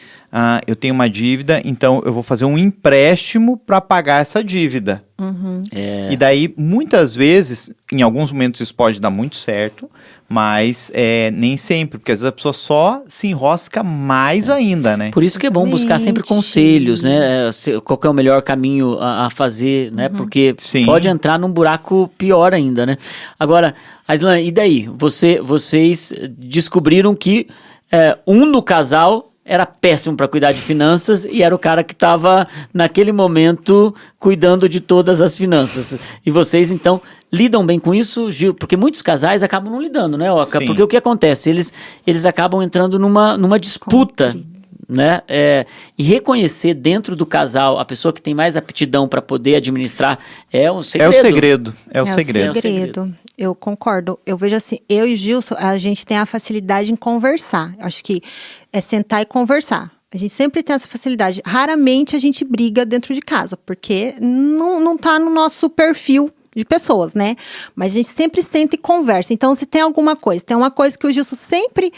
eu tenho uma dívida, então eu vou fazer um empréstimo para pagar essa dívida. Uhum. E daí, muitas vezes, em alguns momentos isso pode dar muito certo, mas nem sempre, porque às vezes a pessoa só se enrosca mais ainda, né? Por isso que é bom buscar sempre conselhos, né? Qual que é o melhor caminho a fazer, né? Porque pode entrar num buraco pior ainda, né? Agora, Aislan, e daí? Vocês descobriram que um do casal era péssimo para cuidar de finanças e era o cara que estava, naquele momento, cuidando de todas as finanças. E vocês, então, lidam bem com isso, Gil? Porque muitos casais acabam não lidando, né, Oca? Sim. Porque o que acontece? Eles acabam entrando numa disputa, né? E reconhecer dentro do casal a pessoa que tem mais aptidão para poder administrar é um segredo. É o segredo. Eu concordo. Eu vejo assim, eu e o Gilson, a gente tem a facilidade em conversar. Acho que é sentar e conversar. A gente sempre tem essa facilidade. Raramente a gente briga dentro de casa, porque não tá no nosso perfil de pessoas, né? Mas a gente sempre senta e conversa. Então, se tem alguma coisa, tem uma coisa que o Gilson sempre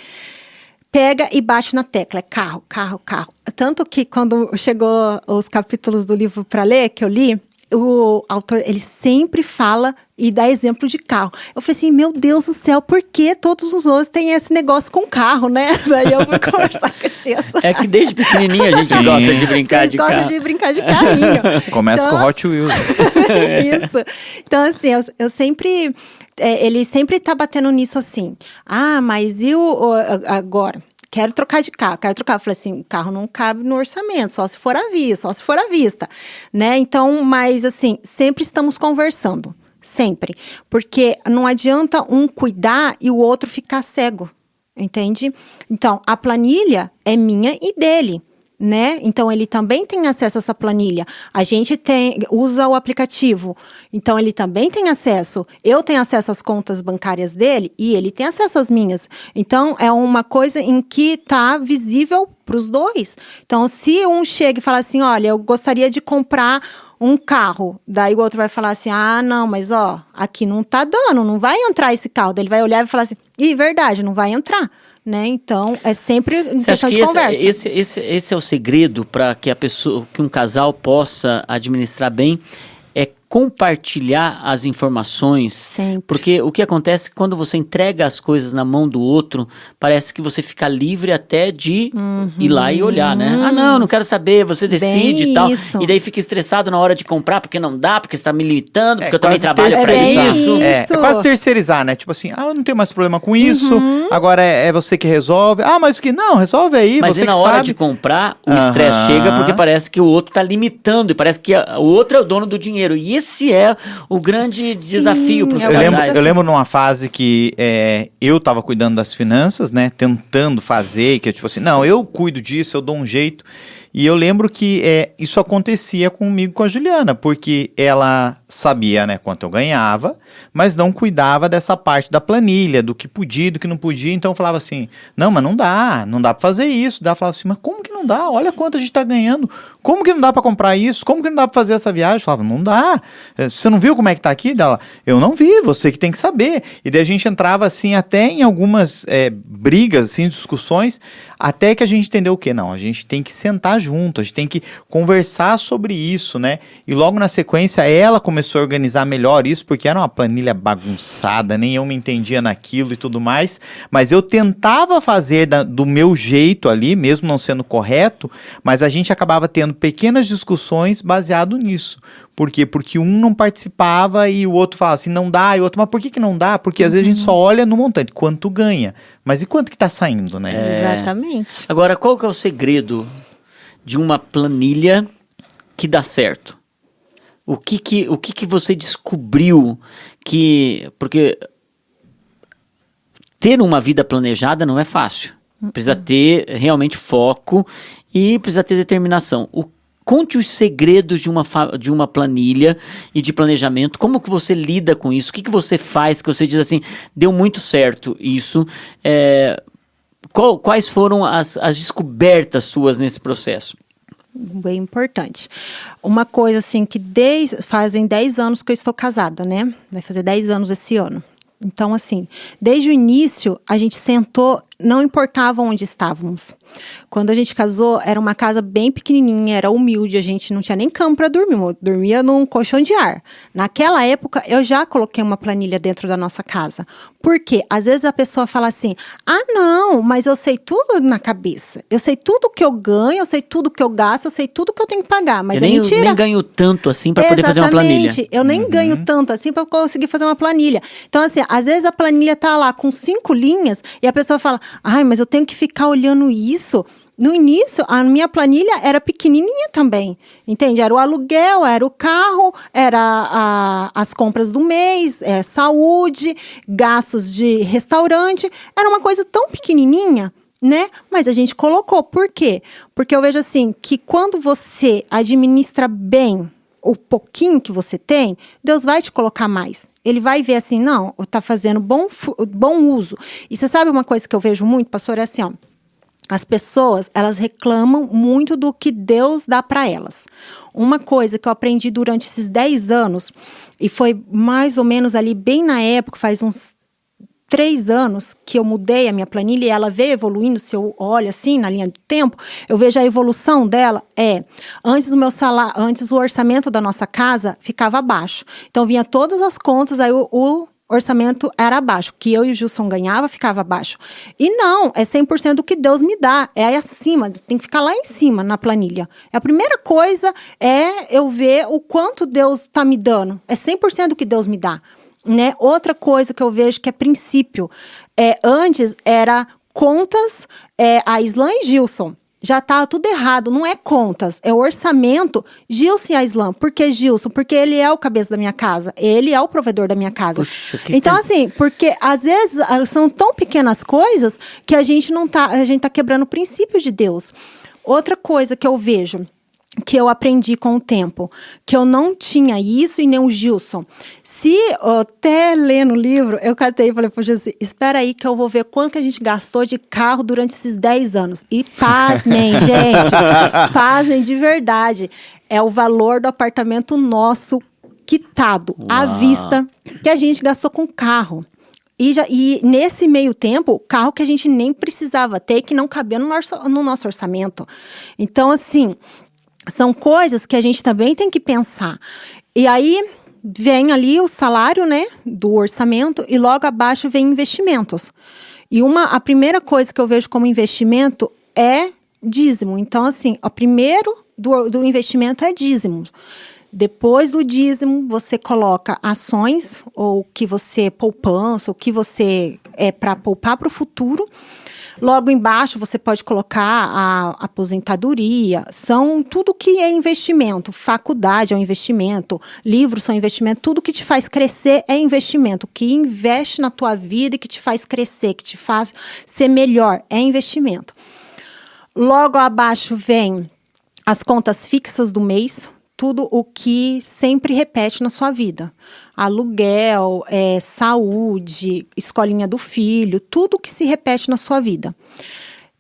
pega e bate na tecla, é carro, carro, carro. Tanto que quando chegou os capítulos do livro para ler, que eu li, o autor, ele sempre fala e dá exemplo de carro. Eu falei assim, meu Deus do céu, por que todos os outros têm esse negócio com carro, né? Daí eu fui conversar com a Chessa. É que desde pequenininho a gente gosta de brincar de carro. Vocês gostam de brincar de carrinho. Começa com Hot Wheels. Isso. Então, assim, eu sempre... ele sempre tá batendo nisso assim. Ah, mas e agora? Quero trocar de carro, Eu falei assim, o carro não cabe no orçamento, só se for à vista, né? Então, mas assim, sempre estamos conversando, sempre. Porque não adianta um cuidar e o outro ficar cego, entende? Então, a planilha é minha e dele, né? Então, ele também tem acesso a essa planilha. A gente usa o aplicativo, então ele também tem acesso. Eu tenho acesso às contas bancárias dele e ele tem acesso às minhas. Então, é uma coisa em que está visível para os dois. Então, se um chega e fala assim, olha, eu gostaria de comprar um carro, daí o outro vai falar assim, ah, não, mas ó, aqui não tá dando, não vai entrar esse carro. Daí ele vai olhar e falar assim, verdade, não vai entrar. Né? Então, é sempre em questão de conversa. Esse é o segredo para que que um casal possa administrar bem, é compartilhar as informações. Sempre. Porque o que acontece quando você entrega as coisas na mão do outro, parece que você fica livre até de ir lá e olhar, né? Ah, não quero saber, você decide e tal. Isso. E daí fica estressado na hora de comprar, porque não dá, porque você está me limitando, porque eu também quase trabalho para isso. É quase terceirizar, né? Tipo assim, eu não tenho mais problema com isso, agora é você que resolve. Ah, mas o que? Não, resolve aí, mas você na que hora sabe. de comprar, o estresse chega porque parece que o outro está limitando e parece que o outro é o dono do dinheiro. E esse é o grande desafio para os casais. Eu lembro numa fase que eu tava cuidando das finanças, né? Tentando fazer, que eu tipo assim, não, eu cuido disso, eu dou um jeito. E eu lembro que isso acontecia comigo com a Juliana, porque ela sabia, né, quanto eu ganhava, mas não cuidava dessa parte da planilha, do que podia, do que não podia. Então eu falava assim, não, mas não dá pra fazer isso. Daí ela falava assim, mas como que não dá? Olha quanto a gente tá ganhando. Como que não dá pra comprar isso? Como que não dá pra fazer essa viagem? Eu falava, não dá. Você não viu como é que tá aqui? Dela, eu não vi, você que tem que saber. E daí a gente entrava assim, até em algumas brigas, assim, discussões, até que a gente entendeu o quê? Não, a gente tem que sentar junto, a gente tem que conversar sobre isso, né? E logo na sequência ela começou a organizar melhor isso, porque era uma planilha bagunçada, nem eu me entendia naquilo e tudo mais, mas eu tentava fazer do meu jeito ali, mesmo não sendo correto, mas a gente acabava tendo pequenas discussões baseado nisso. Por quê? Porque um não participava e o outro falava assim, não dá, e o outro, mas por que não dá? Porque às vezes a gente só olha no montante, quanto ganha, mas e quanto que tá saindo, né? Exatamente. Agora, qual que é o segredo de uma planilha que dá certo? O que você descobriu porque ter uma vida planejada não é fácil. Precisa ter realmente foco e precisa ter determinação. Conte os segredos de uma planilha e de planejamento. Como que você lida com isso? O que você faz que você diz assim, deu muito certo isso? Quais foram as descobertas suas nesse processo? Bem importante. Uma coisa assim que fazem 10 anos que eu estou casada, né? Vai fazer 10 anos esse ano. Então, assim, desde o início, a gente sentou, não importava onde estávamos. Quando a gente casou, era uma casa bem pequenininha, era humilde, a gente não tinha nem cama para dormir, eu dormia num colchão de ar. Naquela época, eu já coloquei uma planilha dentro da nossa casa. Por quê? Às vezes a pessoa fala assim, não, mas eu sei tudo na cabeça. Eu sei tudo que eu ganho, eu sei tudo que eu gasto, eu sei tudo que eu tenho que pagar, mas eu nem ganho tanto assim para poder fazer uma planilha. Eu nem ganho tanto assim para conseguir fazer uma planilha. Então, assim, às vezes a planilha tá lá com 5 linhas e a pessoa fala, mas eu tenho que ficar olhando isso. No início, a minha planilha era pequenininha também, entende? Era o aluguel, era o carro, era as compras do mês, saúde, gastos de restaurante. Era uma coisa tão pequenininha, né? Mas a gente colocou. Por quê? Porque eu vejo assim, que quando você administra bem o pouquinho que você tem, Deus vai te colocar mais. Ele vai ver assim, não, tá fazendo bom uso. E você sabe uma coisa que eu vejo muito, pastor, é assim, ó. As pessoas, elas reclamam muito do que Deus dá para elas. Uma coisa que eu aprendi durante esses 10 anos, e foi mais ou menos ali bem na época, faz uns 3 anos que eu mudei a minha planilha e ela veio evoluindo. Se eu olho assim na linha do tempo, eu vejo a evolução dela. Antes o meu salário, antes o orçamento da nossa casa ficava abaixo. Então vinha todas as contas, aí o orçamento era abaixo. O que eu e o Gilson ganhava ficava abaixo. E não, é 100% do que Deus me dá. É acima, tem que ficar lá em cima na planilha. A primeira coisa é eu ver o quanto Deus está me dando. É 100% do que Deus me dá. Né? Outra coisa que eu vejo que é princípio, antes era contas, a Islan e Gilson, já tá tudo errado, não é contas, é orçamento, Gilson e a Islan. Por que Gilson? Porque ele é o cabeça da minha casa, ele é o provedor da minha casa. Puxa, então assim, porque às vezes são tão pequenas coisas que a gente tá quebrando o princípio de Deus. Outra coisa que eu vejo, que eu aprendi com o tempo, que eu não tinha isso e nem o Gilson. Se até lendo o livro, eu catei e falei, poxa, espera aí que eu vou ver quanto que a gente gastou de carro durante esses 10 anos. E pasmem, gente, pasmem de verdade. É o valor do apartamento nosso quitado, à vista, que a gente gastou com carro. E nesse meio tempo, carro que a gente nem precisava ter, que não cabia no nosso orçamento. Então, assim, são coisas que a gente também tem que pensar. E aí vem ali o salário, né, do orçamento, e logo abaixo vem investimentos. E a primeira coisa que eu vejo como investimento é dízimo. Então, assim, o primeiro do investimento é dízimo. Depois do dízimo, você coloca ações, ou que você poupança, ou que você para poupar para o futuro. Logo embaixo, você pode colocar a aposentadoria, são tudo que é investimento. Faculdade é um investimento, livros são investimento, tudo que te faz crescer é investimento. Que investe na tua vida e que te faz crescer, que te faz ser melhor, é investimento. Logo abaixo vem as contas fixas do mês, tudo o que sempre repete na sua vida. Aluguel, saúde, escolinha do filho, tudo que se repete na sua vida.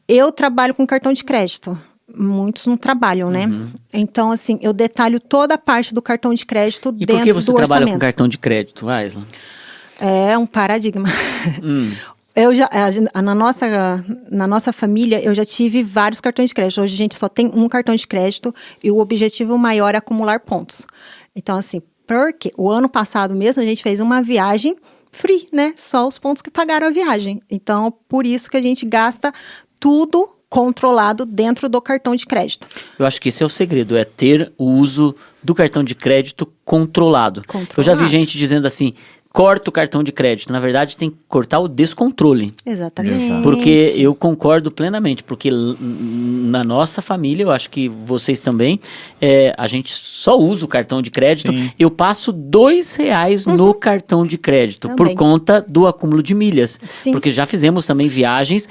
Eu trabalho com cartão de crédito. Muitos não trabalham, né? Então, assim, eu detalho toda a parte do cartão de crédito dentro do orçamento. E por que você trabalha com cartão de crédito, Aislan? É um paradigma. Na nossa família, eu já tive vários cartões de crédito. Hoje a gente só tem um cartão de crédito e o objetivo maior é acumular pontos. Então, assim, porque o ano passado mesmo a gente fez uma viagem free, né? Só os pontos que pagaram a viagem. Então, por isso que a gente gasta tudo controlado dentro do cartão de crédito. Eu acho que esse é o segredo, é ter o uso do cartão de crédito controlado. Eu já vi gente dizendo assim, corta o cartão de crédito. Na verdade, tem que cortar o descontrole. Exatamente. Porque eu concordo plenamente, porque na nossa família, eu acho que vocês também, a gente só usa o cartão de crédito. Sim. Eu passo R$2 no cartão de crédito, também, por conta do acúmulo de milhas. Sim. Porque já fizemos também viagens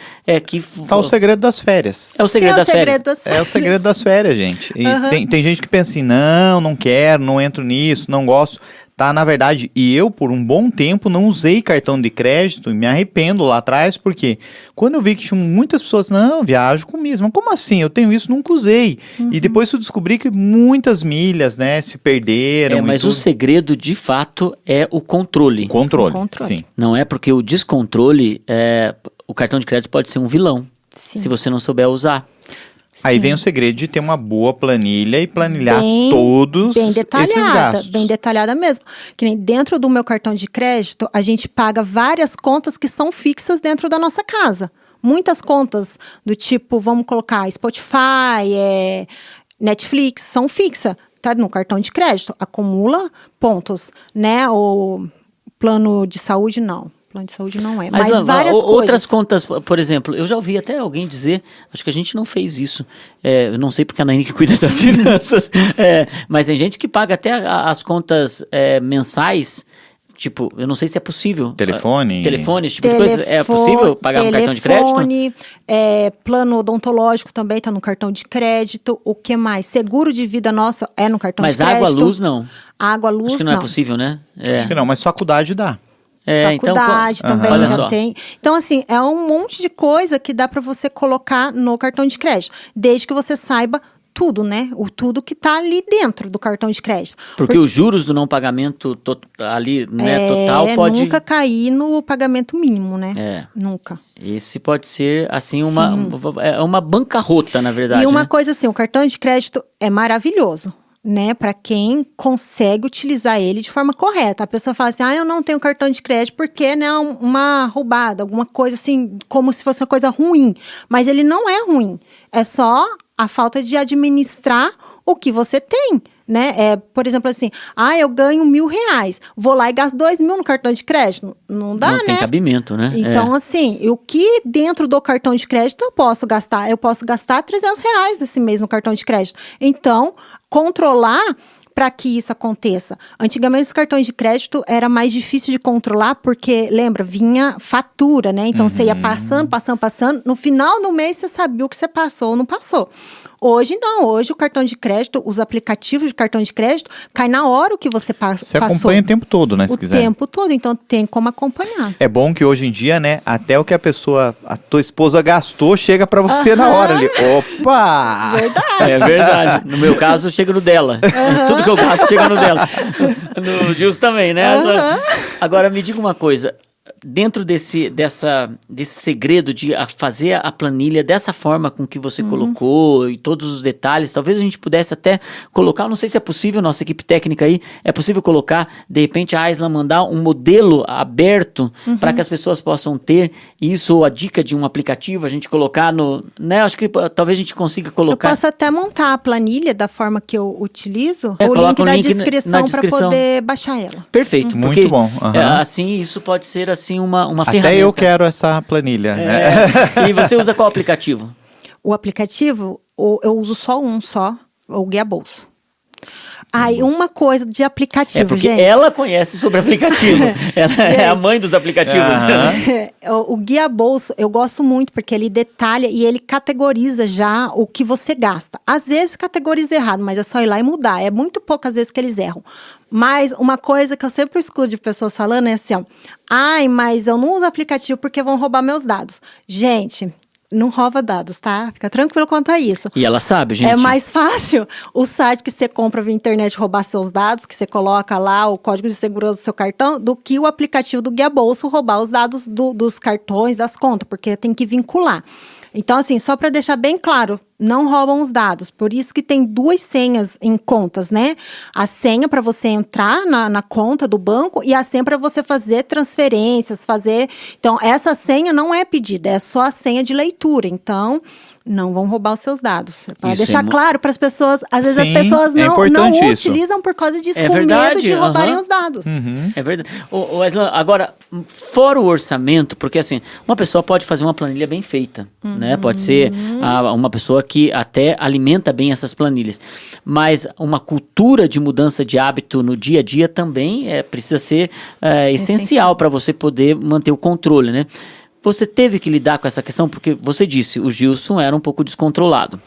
que... Tá o segredo das férias. É o segredo das férias. É o segredo das férias, gente. E tem gente que pensa assim, não quero, não entro nisso, não gosto. Tá, na verdade, e eu por um bom tempo não usei cartão de crédito e me arrependo lá atrás, porque quando eu vi que tinha muitas pessoas, não, viajo com milhas, mas como assim? Eu tenho isso, nunca usei. E depois eu descobri que muitas milhas, né, se perderam. Mas o segredo, de fato, é o controle. Controle, sim. Não é porque o descontrole, o cartão de crédito pode ser um vilão, se você não souber usar. Aí vem o segredo de ter uma boa planilha e planilhar todos esses gastos. Bem detalhada mesmo. Que nem dentro do meu cartão de crédito, a gente paga várias contas que são fixas dentro da nossa casa. Muitas contas do tipo, vamos colocar Spotify, Netflix, são fixas. Tá no cartão de crédito, acumula pontos, né? O plano de saúde, não. Plano de saúde não é, mas várias coisas. Outras contas, por exemplo, eu já ouvi até alguém dizer, acho que a gente não fez isso, eu não sei porque a Naine que cuida das finanças, mas tem gente que paga até as contas mensais, Tipo, eu não sei se é possível. Telefone? Telefone, esse tipo de coisa. É possível pagar um cartão de crédito? Telefone, plano odontológico também tá no cartão de crédito. O que mais? Seguro de vida nosso é no cartão de crédito. Mas água, luz, não. Água, luz, Acho que não é possível, né? Acho que não, mas faculdade dá. Faculdade então, também olha já só. tem. Então, assim, é um monte de coisa que dá para você colocar no cartão de crédito. Desde que você saiba tudo, né? O tudo que tá ali dentro do cartão de crédito. Porque os juros do não pagamento ali, né, total pode... nunca cair no pagamento mínimo, né? Nunca. Esse pode ser, assim, uma bancarrota, na verdade. E uma né? coisa assim, o cartão de crédito é maravilhoso, né? Para quem consegue utilizar ele de forma correta. A pessoa fala assim, eu não tenho cartão de crédito porque, né, uma roubada, alguma coisa assim, como se fosse uma coisa ruim. Mas ele não é ruim. É só a falta de administrar o que você tem, né? Por exemplo, assim, eu ganho R$1.000, vou lá e gasto 2.000 no cartão de crédito. Não dá, né? Não tem cabimento, né? Então, assim, o que dentro do cartão de crédito eu posso gastar? Eu posso gastar R$300 esse mês no cartão de crédito. Então, controlar para que isso aconteça. Antigamente, os cartões de crédito era mais difícil de controlar, porque, lembra, vinha fatura, né? Então, você ia passando. No final do mês, você sabia o que você passou ou não passou. Hoje, não. Hoje, o cartão de crédito, os aplicativos de cartão de crédito, cai na hora o que você passou. Você acompanha o tempo todo, né, se quiser. O tempo todo, então tem como acompanhar. É bom que hoje em dia, né, até o que a tua esposa gastou, chega pra você na hora ali. Opa! Verdade. É verdade. No meu caso, chega no dela. Tudo que eu gasto chega no dela. No Gilson também, né? Agora, me diga uma coisa. Dentro desse segredo de fazer a planilha dessa forma com que você colocou e todos os detalhes, talvez a gente pudesse até colocar, não sei se é possível, nossa equipe técnica aí, é possível colocar, de repente a Aisla mandar um modelo aberto para que as pessoas possam ter isso, ou a dica de um aplicativo, a gente colocar no, né, acho que talvez a gente consiga colocar. Eu posso até montar a planilha da forma que eu utilizo, coloca o link na da descrição para poder baixar ela. Perfeito, Muito porque bom. assim isso pode ser assim uma ferramenta. Até eu quero essa planilha. Né? E você usa qual aplicativo? O aplicativo, eu uso só o Guia Bolso. Aí, uma coisa de aplicativo, porque gente. ela conhece sobre aplicativo. Ela é a mãe dos aplicativos. O Guia Bolso, eu gosto muito, porque ele detalha e ele categoriza já o que você gasta. Às vezes categoriza errado, mas é só ir lá e mudar. É muito poucas vezes que eles erram. Mas uma coisa que eu sempre escuto de pessoas falando é assim, mas eu não uso aplicativo porque vão roubar meus dados. Gente, não rouba dados, tá? Fica tranquilo quanto a isso. E ela sabe, gente. É mais fácil o site que você compra via internet roubar seus dados, que você coloca lá o código de segurança do seu cartão, do que o aplicativo do Guia Bolso roubar os dados dos cartões, das contas, porque tem que vincular. Então, assim, só para deixar bem claro, não roubam os dados. Por isso que tem 2 senhas em contas, né? A senha para você entrar na conta do banco e a senha para você fazer transferências, Então, essa senha não é pedida, é só a senha de leitura. Então, não vão roubar os seus dados. Para deixar claro para as pessoas, às vezes as pessoas não utilizam por causa disso, com medo de roubarem os dados. É verdade. Aislan, agora, fora o orçamento, porque assim, uma pessoa pode fazer uma planilha bem feita, né? Pode ser uma pessoa que até alimenta bem essas planilhas. Mas uma cultura de mudança de hábito no dia a dia também precisa ser essencial para você poder manter o controle, né? Você teve que lidar com essa questão, porque você disse, o Gilson era um pouco descontrolado.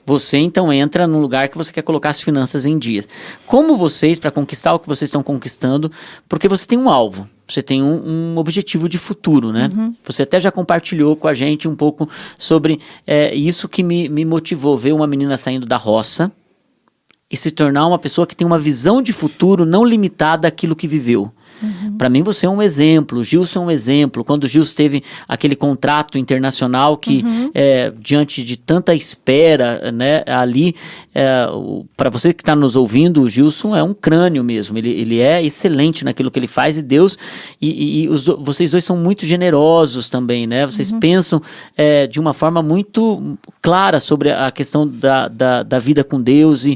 Você, então, entra num lugar que você quer colocar as finanças em dias. Como vocês, para conquistar o que vocês estão conquistando, porque você tem um alvo, você tem um objetivo de futuro, né? Você até já compartilhou com a gente um pouco sobre isso que me motivou, ver uma menina saindo da roça e se tornar uma pessoa que tem uma visão de futuro não limitada àquilo que viveu. Para mim você é um exemplo, o Gilson é um exemplo. Quando o Gilson teve aquele contrato internacional que diante de tanta espera, né, ali, para você que está nos ouvindo, o Gilson é um crânio mesmo, ele é excelente naquilo que ele faz, e Deus vocês dois são muito generosos também, né? Vocês pensam de uma forma muito clara sobre a questão da vida com Deus,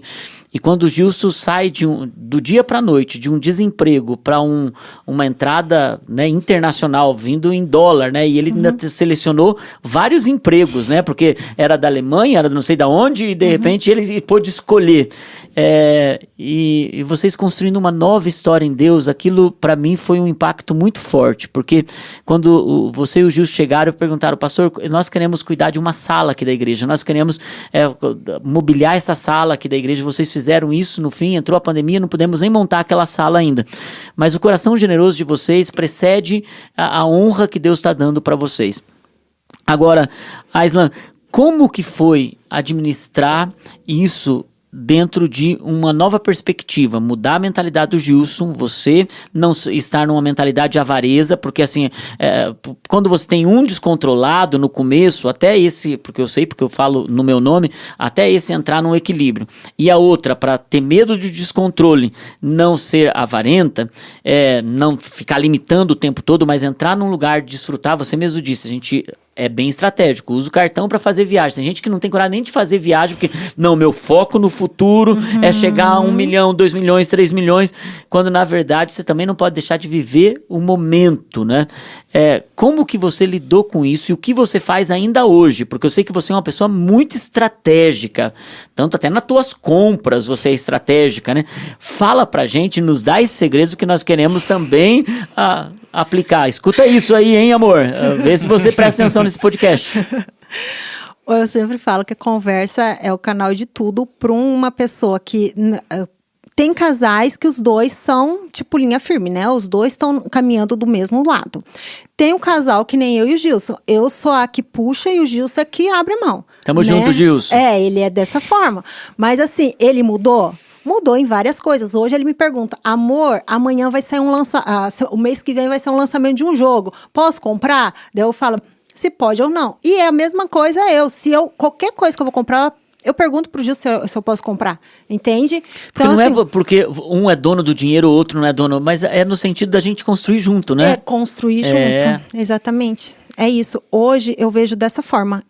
E quando o Gilson sai do dia para a noite, de um desemprego para uma entrada, né, internacional, vindo em dólar, né? E ele ainda selecionou vários empregos, né? Porque era da Alemanha, era não sei de onde, e de repente ele pôde escolher. E vocês construindo uma nova história em Deus, aquilo para mim foi um impacto muito forte, porque quando você e o Gilson chegaram e perguntaram, pastor, nós queremos cuidar de uma sala aqui da igreja, nós queremos mobiliar essa sala aqui da igreja, vocês fizeram isso, no fim, entrou a pandemia, não pudemos nem montar aquela sala ainda, mas o coração generoso de vocês precede a honra que Deus está dando para vocês. Agora, Aislan, como que foi administrar isso dentro de uma nova perspectiva, mudar a mentalidade do Gilson, você não estar numa mentalidade de avareza, porque assim, quando você tem um descontrolado no começo, até esse, porque eu falo no meu nome, até esse entrar num equilíbrio, e a outra, para ter medo de descontrole, não ser avarenta, não ficar limitando o tempo todo, mas entrar num lugar de desfrutar, você mesmo disse, a gente é bem estratégico, usa o cartão para fazer viagem. Tem gente que não tem coragem nem de fazer viagem, porque, não, meu foco no futuro é chegar a 1 milhão, 2 milhões, 3 milhões, quando na verdade você também não pode deixar de viver o momento, né? Como que você lidou com isso e o que você faz ainda hoje? Porque eu sei que você é uma pessoa muito estratégica, tanto até nas tuas compras você é estratégica, né? Fala pra gente, nos dá esses segredos que nós queremos também aplicar. Escuta isso aí, hein, amor? Vê se você presta atenção nesse podcast. Eu sempre falo que a conversa é o canal de tudo para uma pessoa que... Tem casais que os dois são tipo linha firme, né? Os dois estão caminhando do mesmo lado. Tem um casal que nem eu e o Gilson. Eu sou a que puxa e o Gilson é que abre a mão. Tamo junto, Gilson. Ele é dessa forma. Mas assim, ele mudou? Mudou em várias coisas. Hoje ele me pergunta, amor, amanhã vai sair o mês que vem vai ser um lançamento de um jogo. Posso comprar? Daí eu falo, se pode ou não. E é a mesma coisa qualquer coisa que eu vou comprar, eu pergunto pro Gil se eu posso comprar, entende? Então, porque não é porque um é dono do dinheiro, o outro não é dono, mas é no sentido da gente construir junto, né? Construir junto, exatamente. É isso. Hoje eu vejo dessa forma,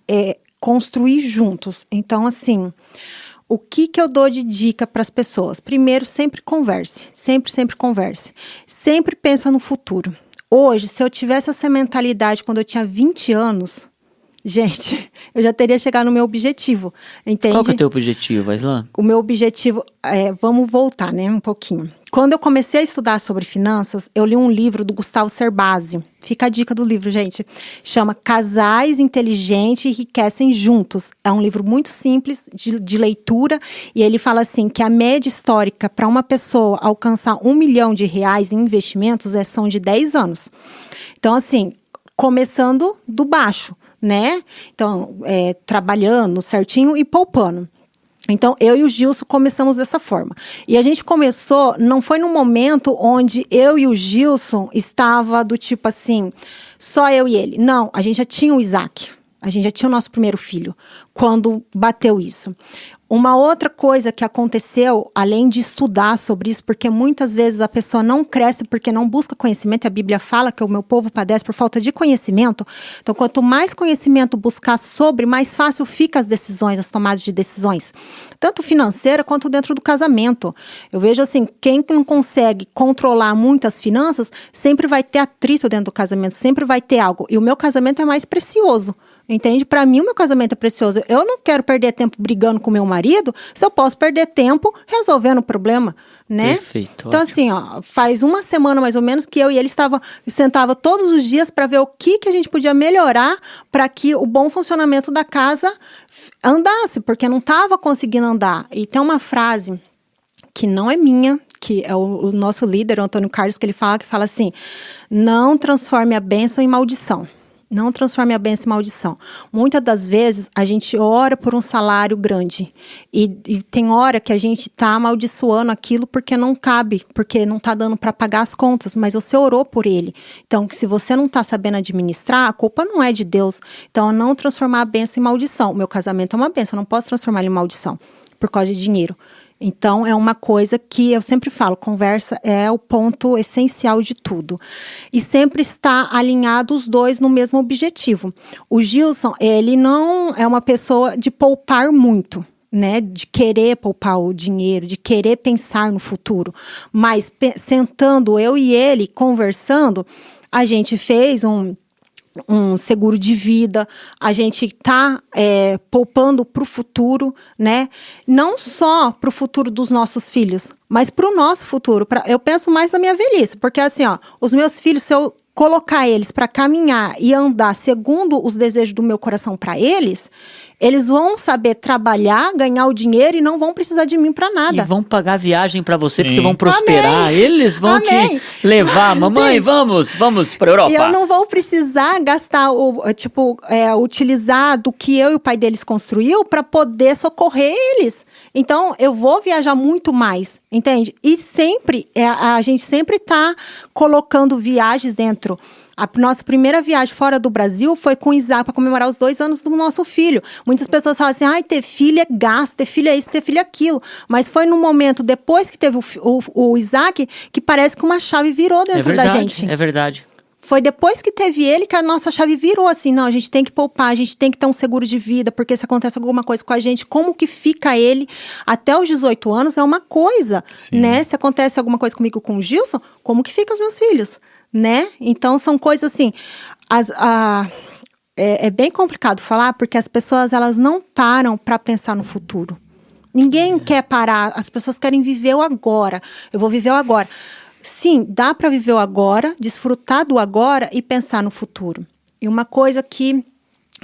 construir juntos. Então, assim, o que eu dou de dica para as pessoas? Primeiro, sempre converse. Sempre converse. Sempre pensa no futuro. Hoje, se eu tivesse essa mentalidade quando eu tinha 20 anos... Gente, eu já teria chegado no meu objetivo, entende? Qual que é o teu objetivo, Aislan? O meu objetivo vamos voltar, né, um pouquinho. Quando eu comecei a estudar sobre finanças, eu li um livro do Gustavo Cerbasi. Fica a dica do livro, gente. Chama Casais Inteligentes Enriquecem Juntos. É um livro muito simples de leitura e ele fala assim que a média histórica para uma pessoa alcançar R$1 milhão em investimentos são de 10 anos. Então, assim, começando do baixo, né? Então, trabalhando certinho e poupando. Então, eu e o Gilson começamos dessa forma. E a gente começou, não foi num momento onde eu e o Gilson estava do tipo assim, só eu e ele. Não, a gente já tinha o Isaac. A gente já tinha o nosso primeiro filho, quando bateu isso. Uma outra coisa que aconteceu, além de estudar sobre isso, porque muitas vezes a pessoa não cresce porque não busca conhecimento, a Bíblia fala que o meu povo padece por falta de conhecimento, então quanto mais conhecimento buscar sobre, mais fácil fica as decisões, as tomadas de decisões, tanto financeira quanto dentro do casamento. Eu vejo assim, quem não consegue controlar muitas finanças, sempre vai ter atrito dentro do casamento, sempre vai ter algo, e o meu casamento é mais precioso. Entende? Para mim, o meu casamento é precioso. Eu não quero perder tempo brigando com meu marido se eu posso perder tempo resolvendo o problema, né? Perfeito. Então, ótimo. assim, faz uma semana mais ou menos que eu e ele sentava todos os dias para ver o que a gente podia melhorar para que o bom funcionamento da casa andasse, porque não estava conseguindo andar. E tem uma frase que não é minha, que é o nosso líder, o Antônio Carlos, que fala assim, não transforme a bênção em maldição. Não transforme a bênção em maldição. Muitas das vezes, a gente ora por um salário grande. E tem hora que a gente está amaldiçoando aquilo porque não cabe, porque não está dando para pagar as contas, mas você orou por ele. Então, se você não está sabendo administrar, a culpa não é de Deus. Então, não transformar a bênção em maldição. O meu casamento é uma bênção, eu não posso transformar ele em maldição por causa de dinheiro. Então, é uma coisa que eu sempre falo, conversa é o ponto essencial de tudo. E sempre está alinhado os dois no mesmo objetivo. O Gilson, ele não é uma pessoa de poupar muito. né, de querer poupar o dinheiro, de querer pensar no futuro. Mas sentando eu e ele, conversando, a gente fez um seguro de vida, a gente está poupando para o futuro, né? Não só para o futuro dos nossos filhos, mas para o nosso futuro. Eu penso mais na minha velhice, porque assim, ó, os meus filhos, se eu colocar eles para caminhar e andar segundo os desejos do meu coração para eles vão saber trabalhar, ganhar o dinheiro e não vão precisar de mim para nada. E vão pagar viagem para você, Sim. porque vão prosperar. Amém. Eles vão Amém. te levar. Mamãe, vamos para Europa. E eu não vou precisar gastar, utilizar do que eu e o pai deles construiu para poder socorrer eles. Então, eu vou viajar muito mais, entende? E sempre, a gente sempre está colocando viagens dentro. A nossa primeira viagem fora do Brasil foi com o Isaac para comemorar os 2 anos do nosso filho. Muitas pessoas falam assim, ter filho é gasto, ter filho é isso, ter filho é aquilo. Mas foi no momento, depois que teve o Isaac, que parece que uma chave virou dentro da gente. É verdade. Foi depois que teve ele que a nossa chave virou assim, não, a gente tem que poupar, a gente tem que ter um seguro de vida, porque se acontece alguma coisa com a gente, como que fica ele até os 18 anos é uma coisa, né? Se acontece alguma coisa comigo com o Gilson, como que fica os meus filhos, né? Então, são coisas assim, é bem complicado falar, porque as pessoas, elas não param para pensar no futuro. Ninguém quer parar, as pessoas querem viver o agora, eu vou viver o agora. Sim, dá para viver o agora, desfrutar do agora e pensar no futuro. E uma coisa que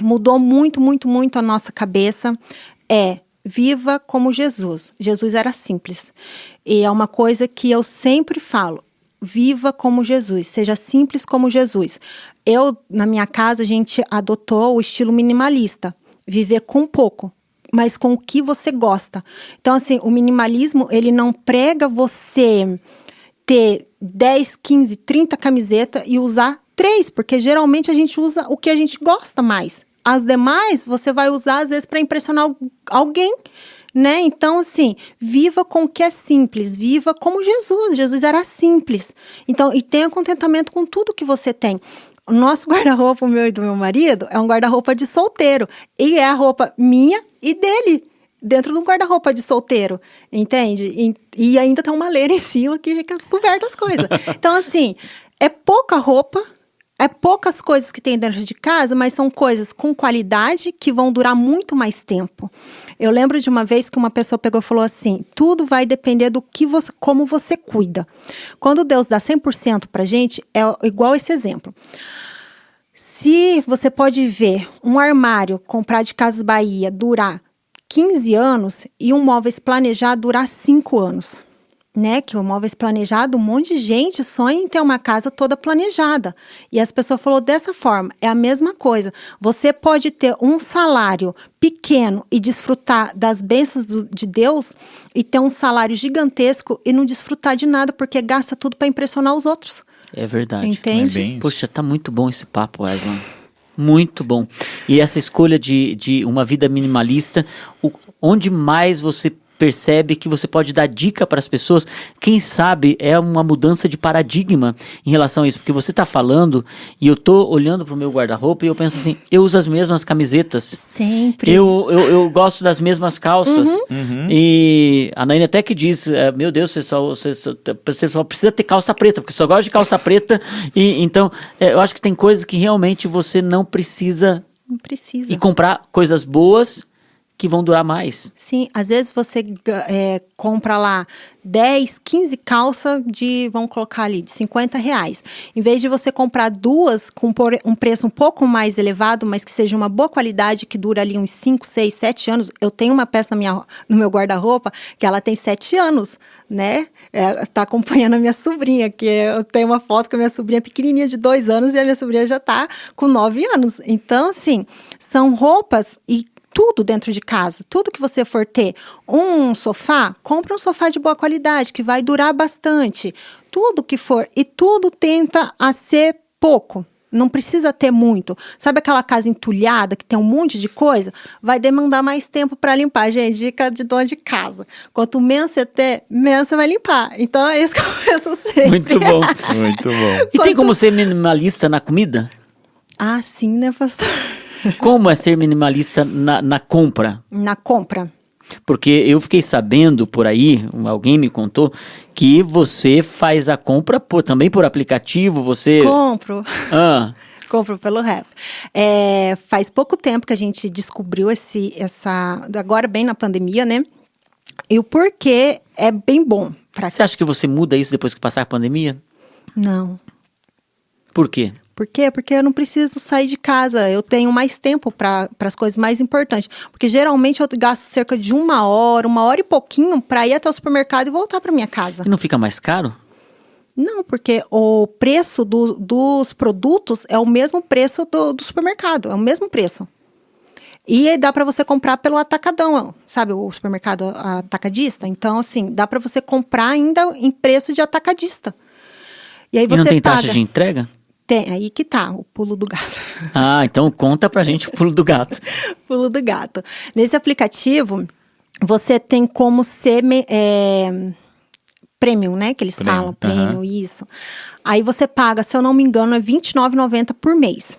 mudou muito, muito, muito a nossa cabeça é viva como Jesus. Jesus era simples. E é uma coisa que eu sempre falo, viva como Jesus, seja simples como Jesus. Na minha casa, a gente adotou o estilo minimalista, viver com pouco, mas com o que você gosta. Então, assim, o minimalismo, ele não prega você ter 10, 15, 30 camisetas e usar 3, porque geralmente a gente usa o que a gente gosta mais. As demais, você vai usar, às vezes, para impressionar alguém, né? Então, assim, viva com o que é simples, viva como Jesus. Jesus era simples. Então, e tenha contentamento com tudo que você tem. O nosso guarda-roupa, o meu e do meu marido, é um guarda-roupa de solteiro. E é a roupa minha e dele, dentro de um guarda-roupa de solteiro, entende? E ainda tem uma maleira em cima que fica coberta as coisas. Então, assim, é pouca roupa, é poucas coisas que tem dentro de casa, mas são coisas com qualidade que vão durar muito mais tempo. Eu lembro de uma vez que uma pessoa pegou e falou assim, tudo vai depender do que como você cuida. Quando Deus dá 100% pra gente, é igual esse exemplo. Se você pode ver um armário comprado de Casas Bahia durar 15 anos e um móveis planejado durar 5 anos, né? Que o móveis planejado, um monte de gente sonha em ter uma casa toda planejada. E as pessoas falaram dessa forma, é a mesma coisa. Você pode ter um salário pequeno e desfrutar das bênçãos de Deus e ter um salário gigantesco e não desfrutar de nada porque gasta tudo para impressionar os outros. É verdade. Entende? Poxa, tá muito bom esse papo, Wesley. Muito bom. E essa escolha de uma vida minimalista, onde mais você percebe que você pode dar dica para as pessoas, quem sabe é uma mudança de paradigma em relação a isso, porque você está falando e eu tô olhando pro meu guarda-roupa e eu penso assim, eu uso as mesmas camisetas. Sempre. Eu gosto das mesmas calças. E a Naine até que diz, meu Deus, você só precisa ter calça preta, porque só gosta de calça preta. E então, eu acho que tem coisas que realmente você não precisa. Não precisa. E comprar coisas boas que vão durar mais. Sim, às vezes você compra lá 10, 15 calças vamos colocar ali, de R$50. Em vez de você comprar 2 com um preço um pouco mais elevado, mas que seja uma boa qualidade, que dura ali uns 5, 6, 7 anos. Eu tenho uma peça no meu guarda-roupa que ela tem 7 anos, né? Tá acompanhando a minha sobrinha, que eu tenho uma foto com a minha sobrinha pequenininha de 2 anos e a minha sobrinha já tá com 9 anos. Então, assim, são roupas e tudo dentro de casa, tudo que você for ter, um sofá, compra um sofá de boa qualidade, que vai durar bastante, tudo que for, e tudo tenta a ser pouco, não precisa ter muito. Sabe aquela casa entulhada, que tem um monte de coisa? Vai demandar mais tempo para limpar, gente, dica de dona de casa. Quanto menos você ter, menos você vai limpar. Então é isso que eu penso sempre. Muito bom. Muito bom. E tem como ser minimalista na comida? Ah, sim, né, pastor? Como é ser minimalista na compra? Na compra. Porque eu fiquei sabendo por aí, alguém me contou, que você faz a compra também por aplicativo, você... Compro. Ah, Compro pelo Rap. Faz pouco tempo que a gente descobriu agora bem na pandemia, né? E o porquê é bem bom. você acha que você muda isso depois que passar a pandemia? Não. Por quê? Por quê? Porque eu não preciso sair de casa, eu tenho mais tempo para as coisas mais importantes. Porque geralmente eu gasto cerca de 1 hora e pouquinho para ir até o supermercado e voltar para minha casa. E não fica mais caro? Não, porque o preço dos produtos é o mesmo preço do supermercado, é o mesmo preço. E aí dá para você comprar pelo atacadão, sabe, o supermercado atacadista? Então, assim, dá para você comprar ainda em preço de atacadista. E aí você não tem paga. taxa de entrega? Tem, aí que tá, o pulo do gato. Ah, então conta pra gente o pulo do gato. Pulo do gato. Nesse aplicativo, você tem como ser premium, né? Que eles falam, premium, isso. Aí você paga, se eu não me engano, é R$29,90 por mês.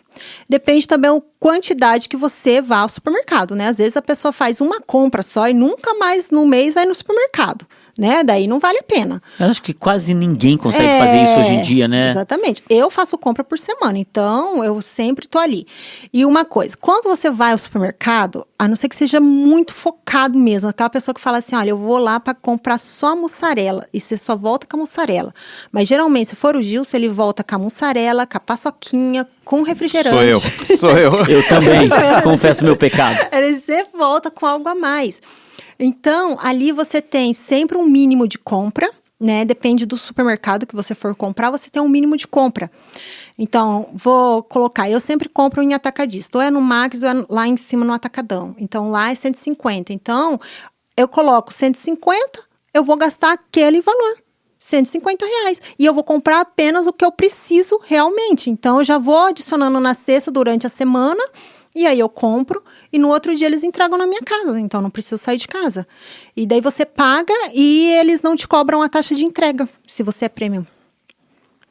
Depende também da quantidade que você vá ao supermercado, né? Às vezes a pessoa faz uma compra só e nunca mais no mês vai no supermercado, né? Daí não vale a pena. Eu acho que quase ninguém consegue fazer isso hoje em dia, né? Exatamente. Eu faço compra por semana, então eu sempre tô ali. E uma coisa, quando você vai ao supermercado, a não ser que seja muito focado mesmo, aquela pessoa que fala assim, olha, eu vou lá para comprar só mussarela, e você só volta com a mussarela. Mas geralmente, se for o Gilson, ele volta com a mussarela, com a paçoquinha, com refrigerante. Sou eu. Eu também, confesso meu pecado. Ele sempre volta com algo a mais. Então, ali você tem sempre um mínimo de compra, né? Depende do supermercado que você for comprar, você tem um mínimo de compra. Então, vou colocar, eu sempre compro em atacadista, ou é no Max ou é lá em cima no Atacadão. Então, lá é 150. Então, eu coloco 150, eu vou gastar aquele valor. R$150. E eu vou comprar apenas o que eu preciso realmente. Então, eu já vou adicionando na cesta durante a semana. E aí eu compro e no outro dia eles entregam na minha casa. Então, não preciso sair de casa. E daí você paga e eles não te cobram a taxa de entrega, se você é premium.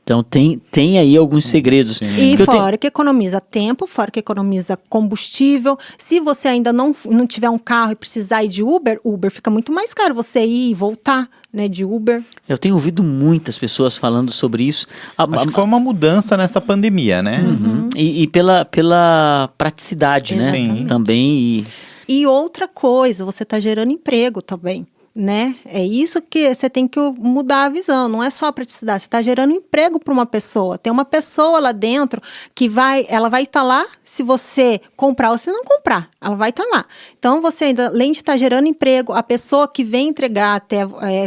Então tem aí alguns segredos. E fora que economiza tempo, fora que economiza combustível. Se você ainda não tiver um carro e precisar ir de Uber fica muito mais caro você ir e voltar, né, de Uber. Eu tenho ouvido muitas pessoas falando sobre isso. Acho que foi uma mudança nessa pandemia, né? Uhum. E pela praticidade, né? Sim. Também. E outra coisa, você está gerando emprego também. Né? É isso que você tem que mudar a visão, não é só a praticidade, você está gerando emprego para uma pessoa, tem uma pessoa lá dentro que ela vai estar lá se você comprar ou se não comprar, ela vai estar lá. Então você ainda, além de estar gerando emprego, a pessoa que vem entregar até,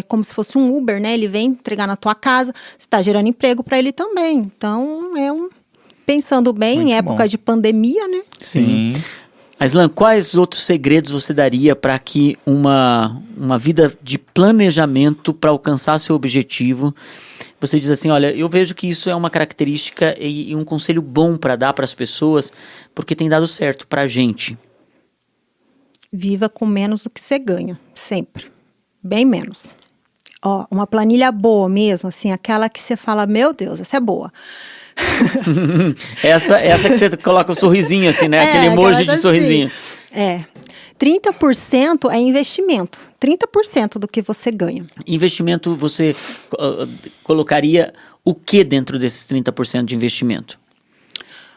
como se fosse um Uber, né? Ele vem entregar na tua casa, você está gerando emprego para ele também. Então pensando bem, muito em época de pandemia, né? Sim. Aislan, quais outros segredos você daria para que uma vida de planejamento para alcançar seu objetivo? Você diz assim, olha, eu vejo que isso é uma característica e um conselho bom para dar para as pessoas, porque tem dado certo para a gente. Viva com menos do que você ganha, sempre. Bem menos. Ó, uma planilha boa mesmo, assim, aquela que você fala, meu Deus, essa é boa. essa que você coloca o sorrisinho assim, né? Aquele emoji de sorrisinho. 30% é investimento. 30% do que você ganha. Investimento, você colocaria o que dentro desses 30% de investimento?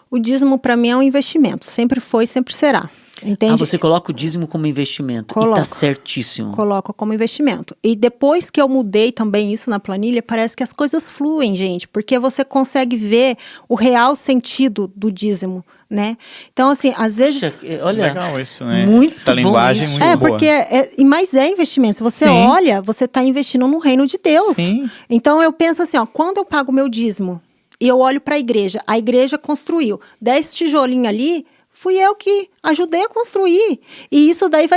O dízimo, para mim, é um investimento. Sempre foi, sempre será. Entende? Você coloca o dízimo como investimento. Coloco. E tá certíssimo. Coloco como investimento. E depois que eu mudei também isso na planilha, parece que as coisas fluem, gente. Porque você consegue ver o real sentido do dízimo, né? Então, assim, às vezes... Puxa, olha, legal isso, né? Muito essa linguagem isso. muito boa. Porque mas é investimento. Se você olha, você está investindo no reino de Deus. Sim. Então, eu penso assim, ó, quando eu pago meu dízimo e eu olho para a igreja construiu 10 tijolinhos ali, fui eu que ajudei a construir. E isso daí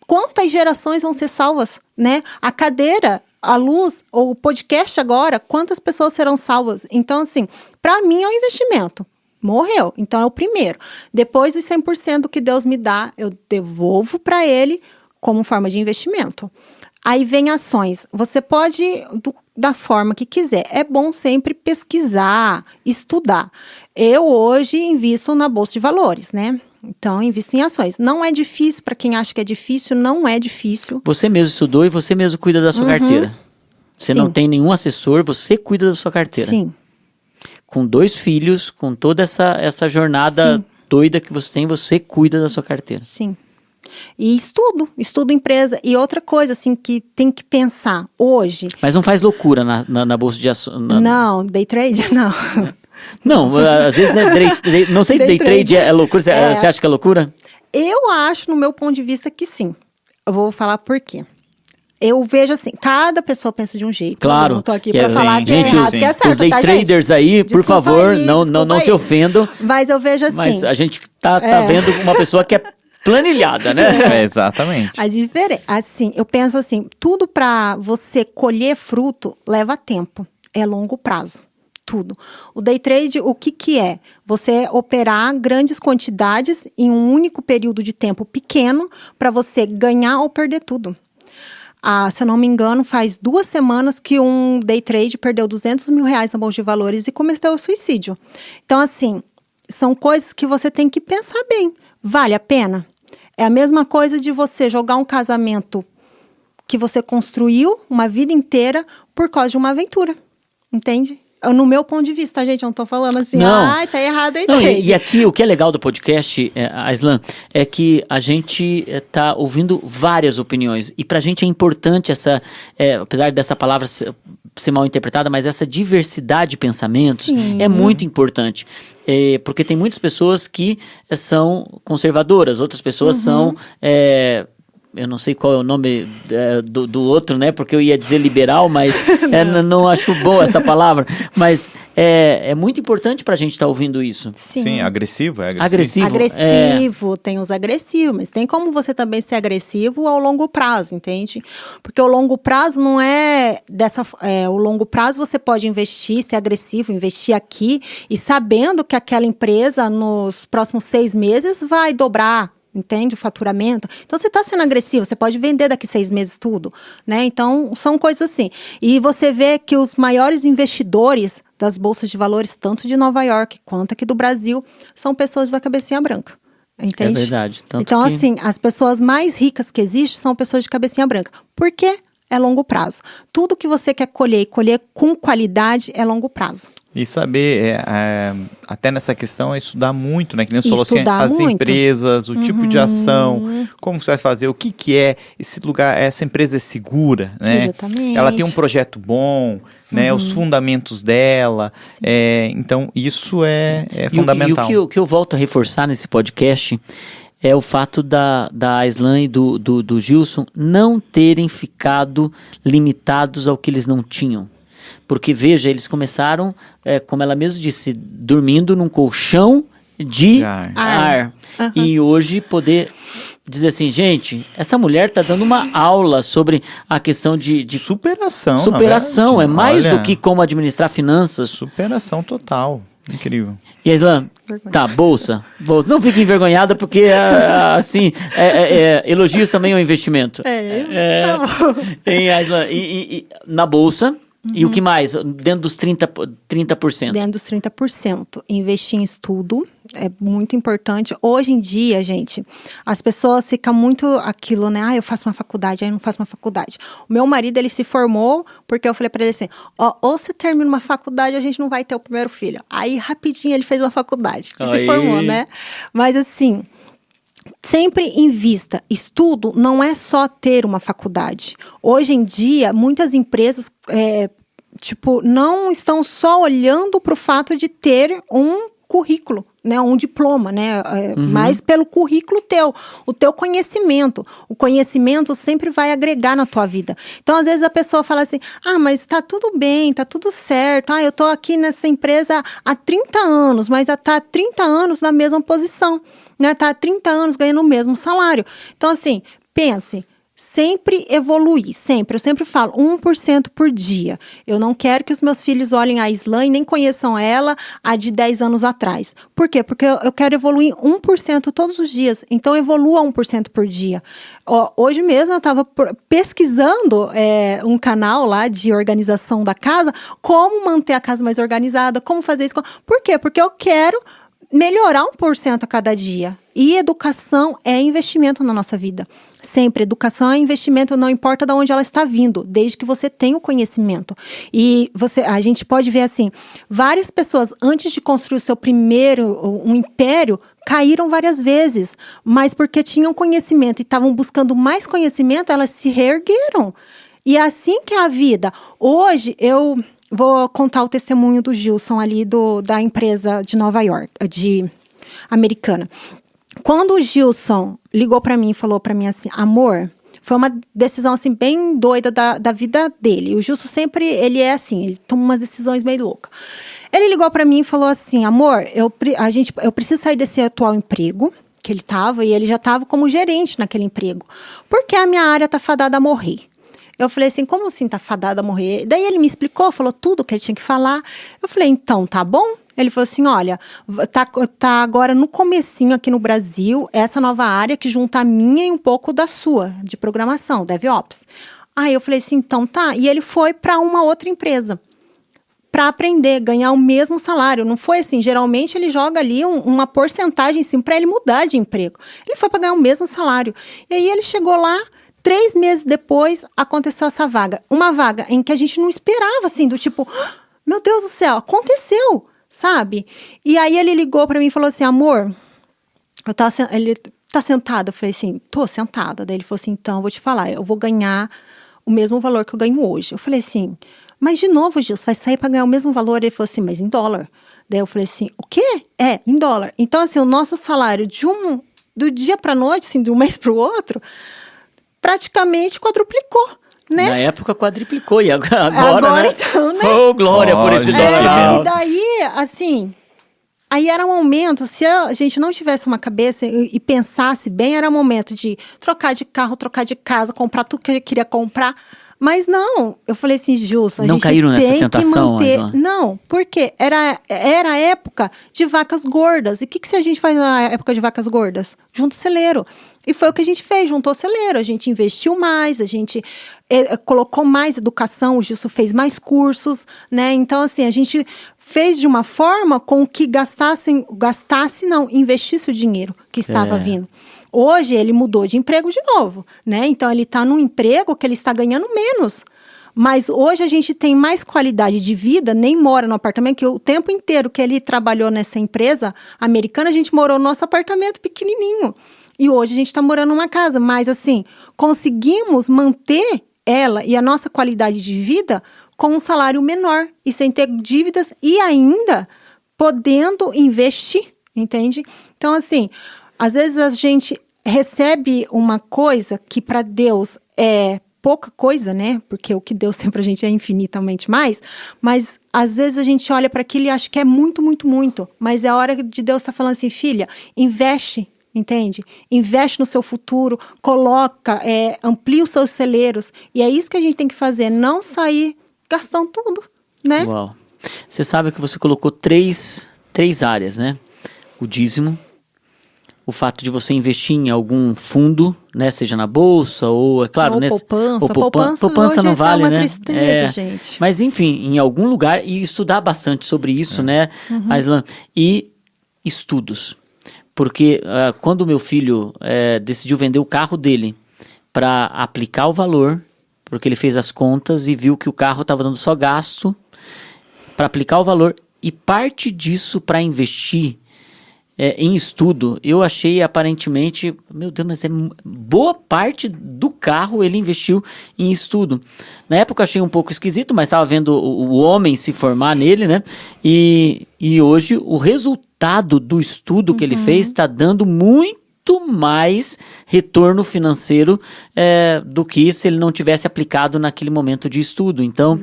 quantas gerações vão ser salvas, né? A cadeira, a luz, ou o podcast agora, quantas pessoas serão salvas? Então, assim, para mim é um investimento. Morreu, então é o primeiro. Depois dos 100% do que Deus me dá, eu devolvo para Ele como forma de investimento. Aí vem ações. Você pode, da forma que quiser. É bom sempre pesquisar, estudar. Eu hoje invisto na Bolsa de Valores, né? Então, invisto em ações. Não é difícil, para quem acha que é difícil, não é difícil. Você mesmo estudou e você mesmo cuida da sua carteira. Você Sim. não tem nenhum assessor, você cuida da sua carteira. Sim. Com 2 filhos, com toda essa jornada Sim. doida que você tem, você cuida da sua carteira. Sim. E estudo empresa. E outra coisa, assim, que tem que pensar hoje. Mas não faz loucura na bolsa de ações. Não, day trade, não. Não, às vezes, né, não sei se day trade é loucura. Você acha que é loucura? Eu acho, no meu ponto de vista, que sim. Eu vou falar por quê. Eu vejo assim, cada pessoa pensa de um jeito. Claro. Eu não tô aqui pra falar que gente, é errado, que é certo, os day tá, traders gente? aí, por Desculpa favor, aí, não se ofendam. Mas eu vejo assim. Mas a gente tá vendo uma pessoa que é planilhada, né? Exatamente. A diferença, assim, eu penso assim, tudo para você colher fruto leva tempo, é longo prazo, tudo. O day trade, o que é? Você operar grandes quantidades em um único período de tempo pequeno para você ganhar ou perder tudo. Se eu não me engano, faz 2 semanas que um day trade perdeu R$200 mil na bolsa de valores e cometeu o suicídio. Então, assim, são coisas que você tem que pensar bem. Vale a pena? É a mesma coisa de você jogar um casamento que você construiu uma vida inteira por causa de uma aventura. Entende? No meu ponto de vista, gente, eu não tô falando assim, tá errado aí. Não, e aqui, o que é legal do podcast, Aislan, é que a gente tá ouvindo várias opiniões. E pra gente é importante apesar dessa palavra ser mal interpretada, mas essa diversidade de pensamentos é muito importante. Porque tem muitas pessoas que são conservadoras, outras pessoas são... eu não sei qual é o nome do outro, né? Porque eu ia dizer liberal, mas não acho boa essa palavra. Mas é muito importante pra gente estar ouvindo isso. Sim, agressivo. Agressivo, tem os agressivos, mas tem como você também ser agressivo ao longo prazo, entende? Porque o longo prazo não é o longo prazo você pode investir, ser agressivo, investir aqui e sabendo que aquela empresa nos próximos 6 meses vai dobrar. Entende? O faturamento. Então, você está sendo agressivo, você pode vender daqui 6 meses tudo, né? Então, são coisas assim. E você vê que os maiores investidores das bolsas de valores, tanto de Nova York quanto aqui do Brasil, são pessoas da cabecinha branca. Entende? É verdade. Então, assim, as pessoas mais ricas que existem são pessoas de cabecinha branca. Por quê? É longo prazo. Tudo que você quer colher e colher com qualidade é longo prazo. E saber, até nessa questão, é estudar muito, né? Que nem você falou assim, as muito. Empresas, o tipo de ação, como você vai fazer, o que é, esse lugar, essa empresa é segura, né? Exatamente. Ela tem um projeto bom, né? Os fundamentos dela. Então, isso é fundamental. E o que eu volto a reforçar nesse podcast é o fato da Aislan e do Gilson não terem ficado limitados ao que eles não tinham. Porque, veja, eles começaram, como ela mesma disse, dormindo num colchão de ar. E hoje poder dizer assim, gente, essa mulher está dando uma aula sobre a questão de superação. Superação, é mais do que como administrar finanças. Superação total. Incrível. E Aislan, tá, bolsa. Não fique envergonhada porque, assim, elogios também é um investimento. Tá bom. Aislan, e na bolsa... E o que mais? Dentro dos 30%? Dentro dos 30%. Investir em estudo é muito importante. Hoje em dia, gente, as pessoas ficam muito aquilo, né? Eu faço uma faculdade, aí eu não faço uma faculdade. O meu marido, ele se formou porque eu falei pra ele assim, ou você termina uma faculdade, a gente não vai ter o primeiro filho. Aí, rapidinho, ele fez uma faculdade. Se formou, né? Mas, assim... Sempre invista. Estudo não é só ter uma faculdade. Hoje em dia, muitas empresas não estão só olhando para o fato de ter um currículo, né, um diploma, né, mas pelo currículo teu, o teu conhecimento. O conhecimento sempre vai agregar na tua vida. Então, às vezes a pessoa fala assim, mas tá tudo bem, tá tudo certo, eu tô aqui nessa empresa há 30 anos, mas tá há 30 anos na mesma posição, né, tá há 30 anos ganhando o mesmo salário. Então, assim, pense, sempre evoluir, sempre. Eu sempre falo, 1% por dia. Eu não quero que os meus filhos olhem a Aislan e nem conheçam ela há de 10 anos atrás. Por quê? Porque eu quero evoluir 1% todos os dias. Então, evolua 1% por dia. Hoje mesmo eu estava pesquisando um canal lá de organização da casa, como manter a casa mais organizada, como fazer isso. Por quê? Porque eu quero melhorar 1% a cada dia. E educação é investimento na nossa vida. Sempre, educação é investimento, não importa de onde ela está vindo, desde que você tenha o conhecimento. E a gente pode ver assim, várias pessoas, antes de construir o seu primeiro um império, caíram várias vezes, mas porque tinham conhecimento e estavam buscando mais conhecimento, elas se reergueram. E é assim que é a vida. Hoje, eu vou contar o testemunho do Gilson ali, da empresa de Nova York, americana. Quando o Gilson ligou para mim e falou para mim assim, amor, foi uma decisão assim bem doida da vida dele. O Gilson sempre, ele é assim, ele toma umas decisões meio loucas. Ele ligou para mim e falou assim, amor, eu preciso sair desse atual emprego que ele estava, e ele já estava como gerente naquele emprego, porque a minha área tá fadada a morrer. Eu falei assim, como assim tá fadada a morrer? Daí ele me explicou, falou tudo que ele tinha que falar. Eu falei, então, tá bom? Ele falou assim, olha, tá agora no comecinho aqui no Brasil, essa nova área que junta a minha e um pouco da sua, de programação, DevOps. Aí eu falei assim, então tá. E ele foi para uma outra empresa, para aprender, ganhar o mesmo salário. Não foi assim, geralmente ele joga ali uma porcentagem em cima para ele mudar de emprego. Ele foi para ganhar o mesmo salário. E aí ele chegou lá, 3 meses depois, aconteceu essa vaga. Uma vaga em que a gente não esperava, assim, do tipo, meu Deus do céu, aconteceu, sabe? E aí ele ligou pra mim e falou assim, amor, ele tá sentado? Eu falei assim, tô sentada. Daí ele falou assim, então, eu vou te falar, eu vou ganhar o mesmo valor que eu ganho hoje. Eu falei assim, mas de novo, Gil, você vai sair pra ganhar o mesmo valor? Ele falou assim, mas em dólar. Daí eu falei assim, o quê? Em dólar. Então, assim, o nosso salário do dia pra noite, assim, de um mês pro outro, praticamente quadruplicou, né? Na época quadriplicou, e agora né? Então, né? Oh, glória por esse dólar. E daí, assim, aí era um momento, se a gente não tivesse uma cabeça e pensasse bem, era um momento de trocar de carro, trocar de casa, comprar tudo que eu queria comprar. Mas não, eu falei assim, Gilson, a não gente caíram nessa tem tentação, que manter... Aislan? Não, porque era a época de vacas gordas. E o que a gente faz na época de vacas gordas? Junta celeiro. E foi o que a gente fez, juntou celeiro. A gente investiu mais, a gente colocou mais educação, o Gilson fez mais cursos, né? Então, assim, a gente fez de uma forma com que investisse o dinheiro que estava vindo. Hoje, ele mudou de emprego de novo, né? Então, ele está num emprego que ele está ganhando menos. Mas hoje a gente tem mais qualidade de vida, nem mora no apartamento, que o tempo inteiro que ele trabalhou nessa empresa americana, a gente morou no nosso apartamento pequenininho. E hoje a gente está morando numa casa, mas assim, conseguimos manter ela e a nossa qualidade de vida com um salário menor e sem ter dívidas e ainda podendo investir, entende? Então, assim, às vezes a gente recebe uma coisa que para Deus é pouca coisa, né? Porque o que Deus tem pra gente é infinitamente mais, mas às vezes a gente olha para aquilo e acha que é muito, muito, muito, mas é a hora de Deus estar falando assim, filha, investe. Entende? Investe no seu futuro, coloca, amplia os seus celeiros. E é isso que a gente tem que fazer, não sair gastando tudo, né? Uau. Você sabe que você colocou três áreas, né? O dízimo, o fato de você investir em algum fundo, né? Seja na bolsa ou, é claro... Poupança não vale, né? Tristeza, gente. Mas, enfim, em algum lugar, e estudar bastante sobre isso, né, Aislan? E estudos. Porque quando o meu filho decidiu vender o carro dele para aplicar o valor, porque ele fez as contas e viu que o carro estava dando só gasto para aplicar o valor e parte disso para investir em estudo, eu achei aparentemente, meu Deus, mas boa parte do carro ele investiu em estudo. Na época eu achei um pouco esquisito, mas estava vendo o homem se formar nele, né? E hoje o resultado do estudo que ele fez está dando muito mais retorno financeiro do que se ele não tivesse aplicado naquele momento de estudo. Então,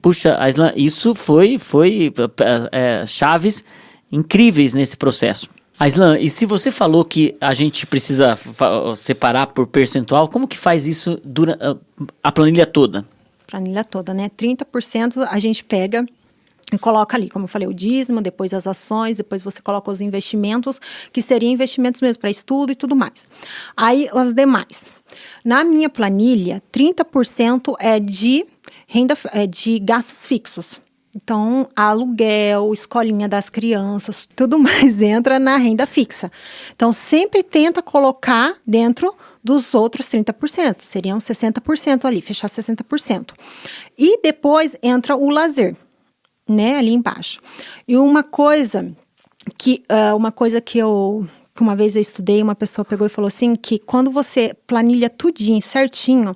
puxa, Aislan, isso foi chaves incríveis nesse processo. Aislan, e se você falou que a gente precisa separar por percentual, como que faz isso durante a planilha toda? Planilha toda, né? 30% a gente pega e coloca ali, como eu falei, o dízimo, depois as ações, depois você coloca os investimentos, que seriam investimentos mesmo para estudo e tudo mais. Aí, as demais. Na minha planilha, 30% é de gastos fixos. Então, aluguel, escolinha das crianças, tudo mais entra na renda fixa. Então, sempre tenta colocar dentro dos outros 30%. Seriam 60% ali, fechar 60%. E depois entra o lazer, né, ali embaixo. E uma coisa que uma vez eu estudei, uma pessoa pegou e falou assim, que quando você planilha tudinho, certinho,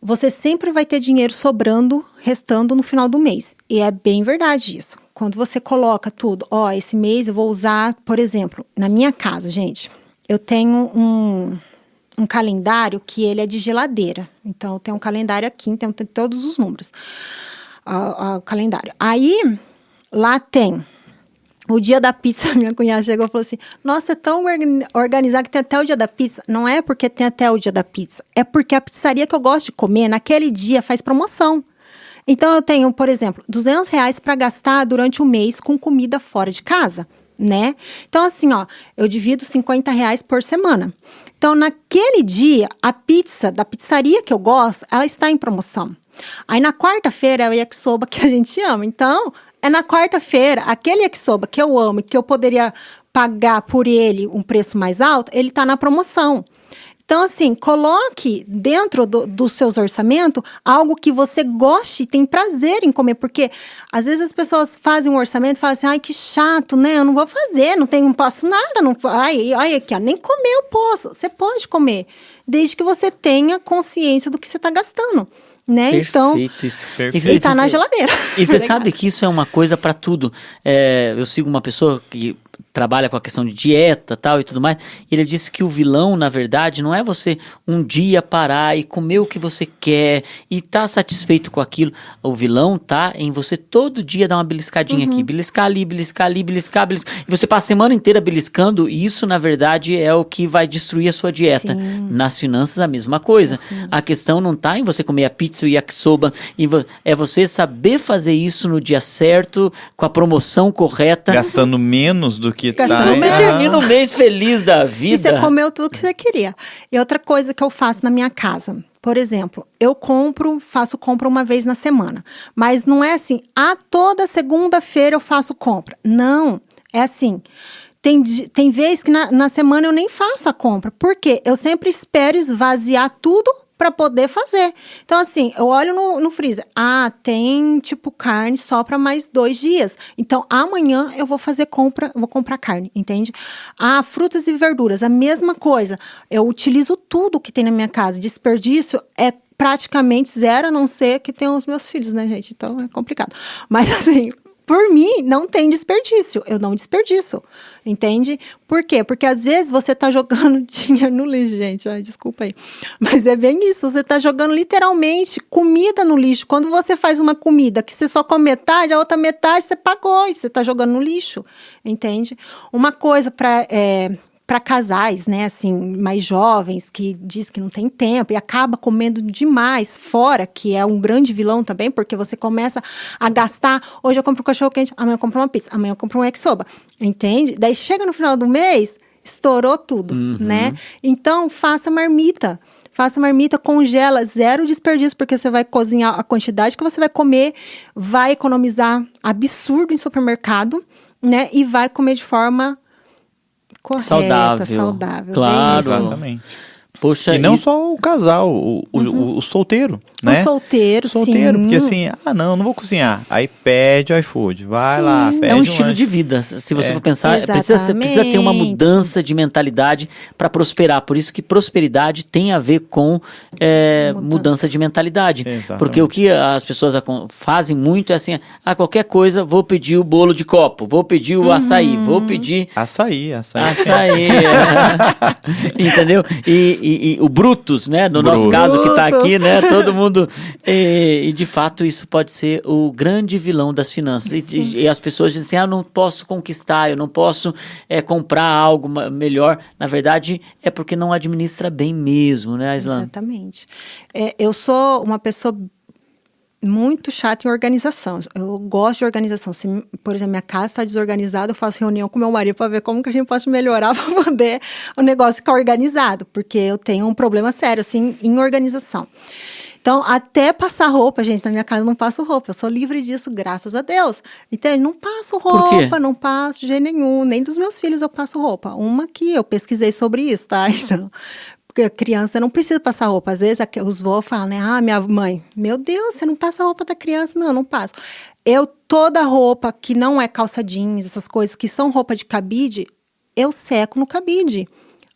você sempre vai ter dinheiro sobrando, restando no final do mês. E é bem verdade isso. Quando você coloca tudo, esse mês eu vou usar, por exemplo, na minha casa, gente, eu tenho um calendário que ele é de geladeira. Então, eu tenho um calendário aqui, então tem todos os números. O calendário. Aí, lá tem o dia da pizza. Minha cunhada chegou e falou assim, nossa, é tão organizado que tem até o dia da pizza. Não é porque tem até o dia da pizza, é porque a pizzaria que eu gosto de comer, naquele dia, faz promoção. Então, eu tenho, por exemplo, R$200 para gastar durante o mês com comida fora de casa, né? Então, assim, eu divido R$50 por semana. Então, naquele dia, a pizza da pizzaria que eu gosto, ela está em promoção. Aí, na quarta-feira, é o yakisoba que a gente ama. Então, é na quarta-feira, aquele yakisoba que eu amo e que eu poderia pagar por ele um preço mais alto, ele está na promoção. Então, assim, coloque dentro dos seus orçamentos algo que você goste e tem prazer em comer. Porque, às vezes, as pessoas fazem um orçamento e falam assim, ai, que chato, né? Eu não vou fazer, não posso nada. Ai, aqui, nem comer eu posso. Você pode comer, desde que você tenha consciência do que você está gastando. Né? Perfeito, então, isso. E tá na geladeira. E você sabe que isso é uma coisa para tudo. Eu sigo uma pessoa que trabalha com a questão de dieta tal e tudo mais, ele disse que o vilão, na verdade, não é você um dia parar e comer o que você quer e tá satisfeito com aquilo. O vilão tá em você todo dia dar uma beliscadinha aqui, beliscar ali, beliscar ali, beliscar. E você passa a semana inteira beliscando, e isso, na verdade, é o que vai destruir a sua dieta. Sim. Nas finanças, a mesma coisa. A questão não tá em você comer a pizza e o yakisoba, é você saber fazer isso no dia certo, com a promoção correta. Gastando menos do que tá. Você termina o mês feliz da vida. E você comeu tudo que você queria. E outra coisa que eu faço na minha casa, por exemplo, eu faço compra uma vez na semana. Mas não é assim, toda segunda-feira eu faço compra. Não, é assim. Tem vez que na semana eu nem faço a compra. Por quê? Eu sempre espero esvaziar tudo para poder fazer. Então, assim, eu olho no freezer. Tem, tipo, carne só para mais 2 dias. Então, amanhã eu vou fazer compra, vou comprar carne, entende? Frutas e verduras, a mesma coisa. Eu utilizo tudo que tem na minha casa. Desperdício é praticamente zero, a não ser que tenham os meus filhos, né, gente? Então, é complicado. Mas, assim, por mim, não tem desperdício. Eu não desperdiço, entende? Por quê? Porque às vezes você tá jogando dinheiro no lixo, gente. Ai, desculpa aí. Mas é bem isso. Você tá jogando literalmente comida no lixo. Quando você faz uma comida que você só come metade, a outra metade você pagou e você tá jogando no lixo, entende? Uma coisa para casais, né, assim, mais jovens, que diz que não tem tempo e acaba comendo demais fora, que é um grande vilão também, porque você começa a gastar, hoje eu compro um cachorro-quente, amanhã eu compro uma pizza, amanhã eu compro um yakisoba, entende? Daí chega no final do mês, estourou tudo, né? Então, faça marmita, congela, zero desperdício, porque você vai cozinhar a quantidade que você vai comer, vai economizar absurdo em supermercado, né, e vai comer de forma correta, saudável. Claro. Exatamente. Poxa, e não só o casal, o solteiro, né? O solteiro, sim. Porque assim, não vou cozinhar. Aí pede o iFood, vai lá, pede é um estilo lanche. de vida. Se você for pensar, precisa ter uma mudança de mentalidade para prosperar. Por isso que prosperidade tem a ver com mudança de mentalidade. Exatamente. Porque o que as pessoas fazem muito é assim, qualquer coisa, vou pedir o bolo de copo, vou pedir o açaí, vou pedir... Açaí. Entendeu? E o Brutus, né? No nosso caso que tá aqui, né? Todo mundo... E de fato isso pode ser o grande vilão das finanças. E as pessoas dizem assim, eu não posso conquistar, eu não posso comprar algo melhor. Na verdade, é porque não administra bem mesmo, né, Aislan? Exatamente. Eu sou uma pessoa muito chata em organização. Eu gosto de organização. Se, por exemplo, minha casa está desorganizada, eu faço reunião com meu marido para ver como que a gente pode melhorar para poder o negócio ficar organizado, porque eu tenho um problema sério, assim, em organização. Então, até passar roupa, gente, na minha casa eu não passo roupa. Eu sou livre disso, graças a Deus. Então, eu não passo roupa, não passo de jeito nenhum. Nem dos meus filhos eu passo roupa. Uma que eu pesquisei sobre isso, tá? Então, porque criança não precisa passar roupa. Às vezes os vós falam, né? Ah, minha mãe, meu Deus, você não passa roupa da criança? Não, eu não passo. Toda roupa que não é calça jeans, essas coisas que são roupa de cabide, eu seco no cabide.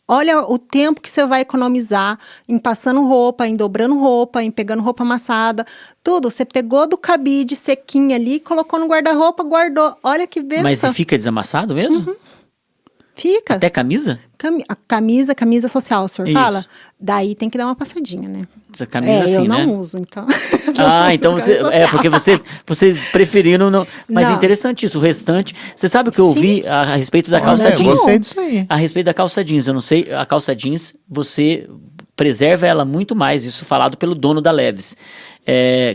Olha o tempo que você vai economizar em passando roupa, em dobrando roupa, em pegando roupa amassada, tudo. Você pegou do cabide sequinha ali, colocou no guarda-roupa, guardou. Olha que benção. Mas e fica desamassado mesmo? Uhum. Fica. Até camisa? Camisa social, o senhor fala? Daí tem que dar uma passadinha, né? Essa camisa assim, eu né? não uso, então. Então porque vocês preferiram não. Mas é interessante isso, o restante. Você sabe o que eu ouvi a respeito da calça jeans? Eu gostei disso aí. A respeito da calça jeans, eu não sei, a calça jeans, você preserva ela muito mais, isso falado pelo dono da Levi's,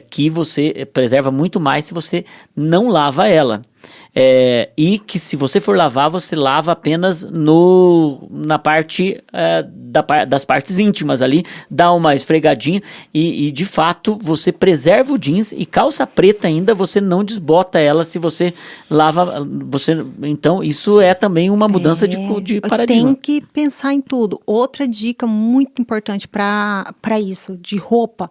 que você preserva muito mais se você não lava ela. E que se você for lavar, você lava apenas na parte das partes íntimas ali, dá uma esfregadinha e de fato você preserva o jeans, e calça preta ainda você não desbota ela se você lava, então isso é também uma mudança de paradigma. Tem que pensar em tudo. Outra dica muito importante para isso, de roupa,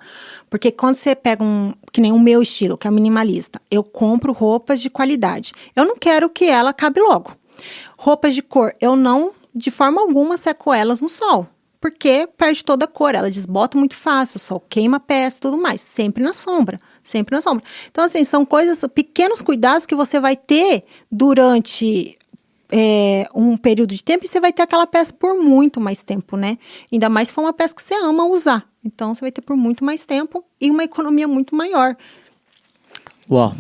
porque quando você pega que nem o meu estilo, que é minimalista, eu compro roupas de qualidade. Eu não quero que ela acabe logo. Roupas de cor, eu não, de forma alguma, seco elas no sol. Porque perde toda a cor, ela desbota muito fácil, o sol queima a peça e tudo mais. Sempre na sombra, sempre na sombra. Então, assim, são pequenos cuidados que você vai ter durante um período de tempo, e você vai ter aquela peça por muito mais tempo, né? Ainda mais se for uma peça que você ama usar. Então, você vai ter por muito mais tempo e uma economia muito maior. Uau,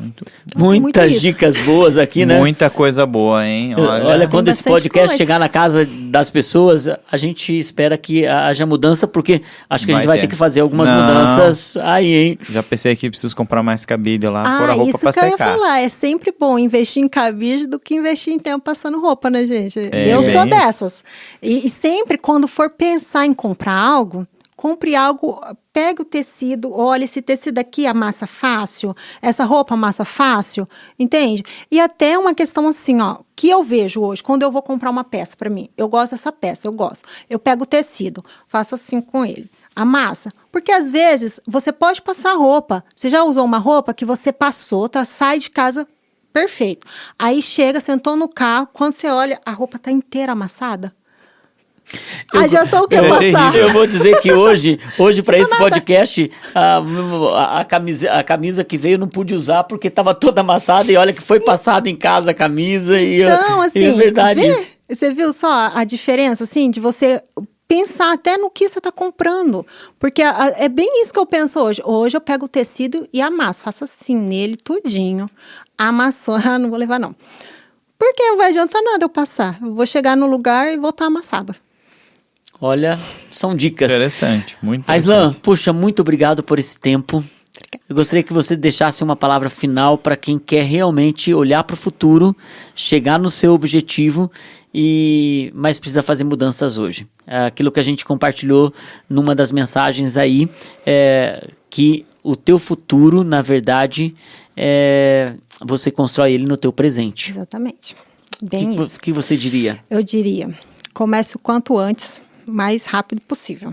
muitas dicas boas aqui, né? Muita coisa boa, hein? Olha, quando esse podcast chegar na casa das pessoas, a gente espera que haja mudança, porque acho que a gente vai ter que fazer algumas mudanças aí, hein? Já pensei que preciso comprar mais cabide lá, pôr a roupa pra secar. Isso que eu ia falar, é sempre bom investir em cabide do que investir em tempo passando roupa, né, gente? Eu sou dessas. E sempre, quando for pensar em comprar algo, compre algo, pega o tecido, olha, esse tecido aqui amassa fácil, essa roupa amassa fácil, entende? E até uma questão assim, que eu vejo hoje, quando eu vou comprar uma peça para mim, eu gosto dessa peça, eu pego o tecido, faço assim com ele, amassa, porque às vezes você pode passar roupa, você já usou uma roupa que você passou, sai de casa perfeito, aí chega, sentou no carro, quando você olha, a roupa tá inteira amassada. Adiantou o que passar? Eu vou dizer que hoje para esse podcast, a camisa que veio eu não pude usar porque estava toda amassada, e olha que foi passada em casa a camisa. Então, assim, é verdade isso. Você viu só a diferença, assim, de você pensar até no que você está comprando? Porque é bem isso que eu penso hoje. Hoje eu pego o tecido e amasso, faço assim nele, tudinho. Amassou, não vou levar não. Porque não vai adiantar nada eu passar. Eu vou chegar no lugar e vou estar amassada. Olha, são dicas. Interessante, muito interessante. Aislan, puxa, muito obrigado por esse tempo. Eu gostaria que você deixasse uma palavra final para quem quer realmente olhar para o futuro, chegar no seu objetivo, mas precisa fazer mudanças hoje. Aquilo que a gente compartilhou numa das mensagens aí, que o teu futuro, na verdade, você constrói ele no teu presente. Exatamente. Bem isso. O que você diria? Eu diria, comece o quanto antes, mais rápido possível.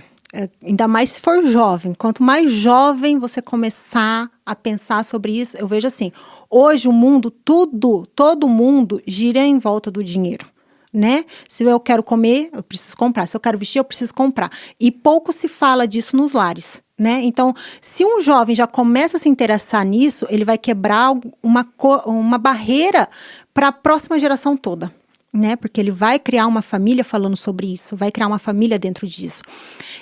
Ainda mais se for jovem. Quanto mais jovem você começar a pensar sobre isso, eu vejo assim, hoje o mundo, todo mundo gira em volta do dinheiro, né? Se eu quero comer, eu preciso comprar. Se eu quero vestir, eu preciso comprar. E pouco se fala disso nos lares, né? Então, se um jovem já começa a se interessar nisso, ele vai quebrar uma barreira para a próxima geração toda. Né? Porque ele vai criar uma família falando sobre isso, vai criar uma família dentro disso.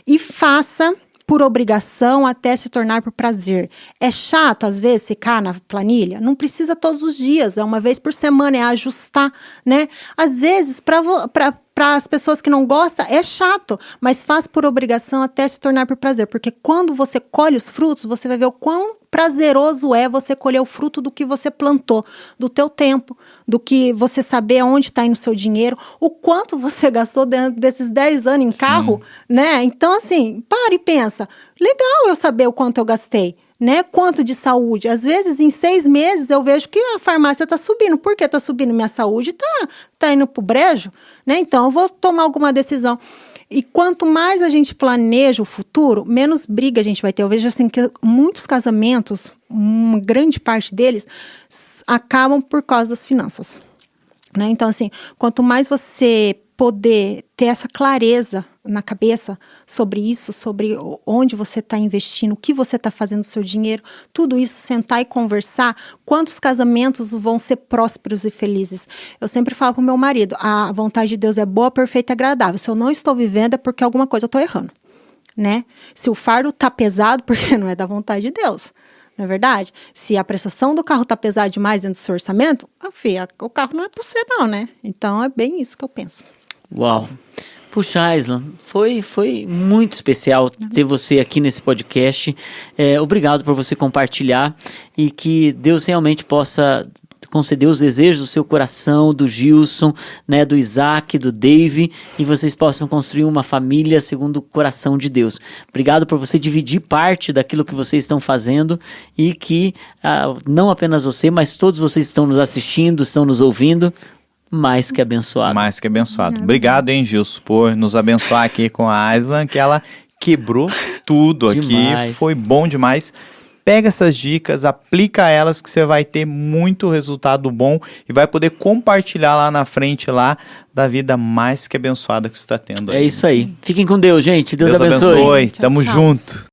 E faça por obrigação até se tornar por prazer. É chato, às vezes, ficar na planilha? Não precisa todos os dias, é uma vez por semana, é ajustar, né? Às vezes, para as pessoas que não gostam, é chato, mas faz por obrigação até se tornar por prazer, porque quando você colhe os frutos, você vai ver o quão prazeroso é você colher o fruto do que você plantou, do teu tempo, do que você saber aonde está indo o seu dinheiro, o quanto você gastou dentro desses 10 anos em carro, né? Então, assim, para e pensa, legal eu saber o quanto eu gastei, né? Quanto de saúde. Às vezes, em 6 meses, eu vejo que a farmácia está subindo. Por que está subindo? Minha saúde tá indo pro brejo, né? Então, eu vou tomar alguma decisão. E quanto mais a gente planeja o futuro, menos briga a gente vai ter. Eu vejo assim que muitos casamentos, uma grande parte deles, acabam por causa das finanças, né? Então, assim, quanto mais você poder ter essa clareza na cabeça sobre isso, sobre onde você está investindo, o que você está fazendo com o seu dinheiro, tudo isso, sentar e conversar, quantos casamentos vão ser prósperos e felizes. Eu sempre falo pro meu marido, a vontade de Deus é boa, perfeita e agradável. Se eu não estou vivendo é porque alguma coisa eu estou errando, né? Se o fardo tá pesado, porque não é da vontade de Deus. Não é verdade? Se a prestação do carro tá pesada demais dentro do seu orçamento, filha, o carro não é para você não, né? Então é bem isso que eu penso. Uau! Puxa, Aislan, foi muito especial ter você aqui nesse podcast. Obrigado por você compartilhar e que Deus realmente possa conceder os desejos do seu coração, do Gilson, né, do Isaac, do Dave, e vocês possam construir uma família segundo o coração de Deus. Obrigado por você dividir parte daquilo que vocês estão fazendo e que não apenas você, mas todos vocês estão nos assistindo, estão nos ouvindo, mais que abençoado. Mais que abençoado. Obrigado, hein, Gilson, por nos abençoar aqui com a Aislan, que ela quebrou tudo aqui. Foi bom demais. Pega essas dicas, aplica elas que você vai ter muito resultado bom e vai poder compartilhar lá na frente lá da vida mais que abençoada que você está tendo aí. É isso aí. Fiquem com Deus, gente. Deus abençoe. Tchau, Tamo tchau. junto.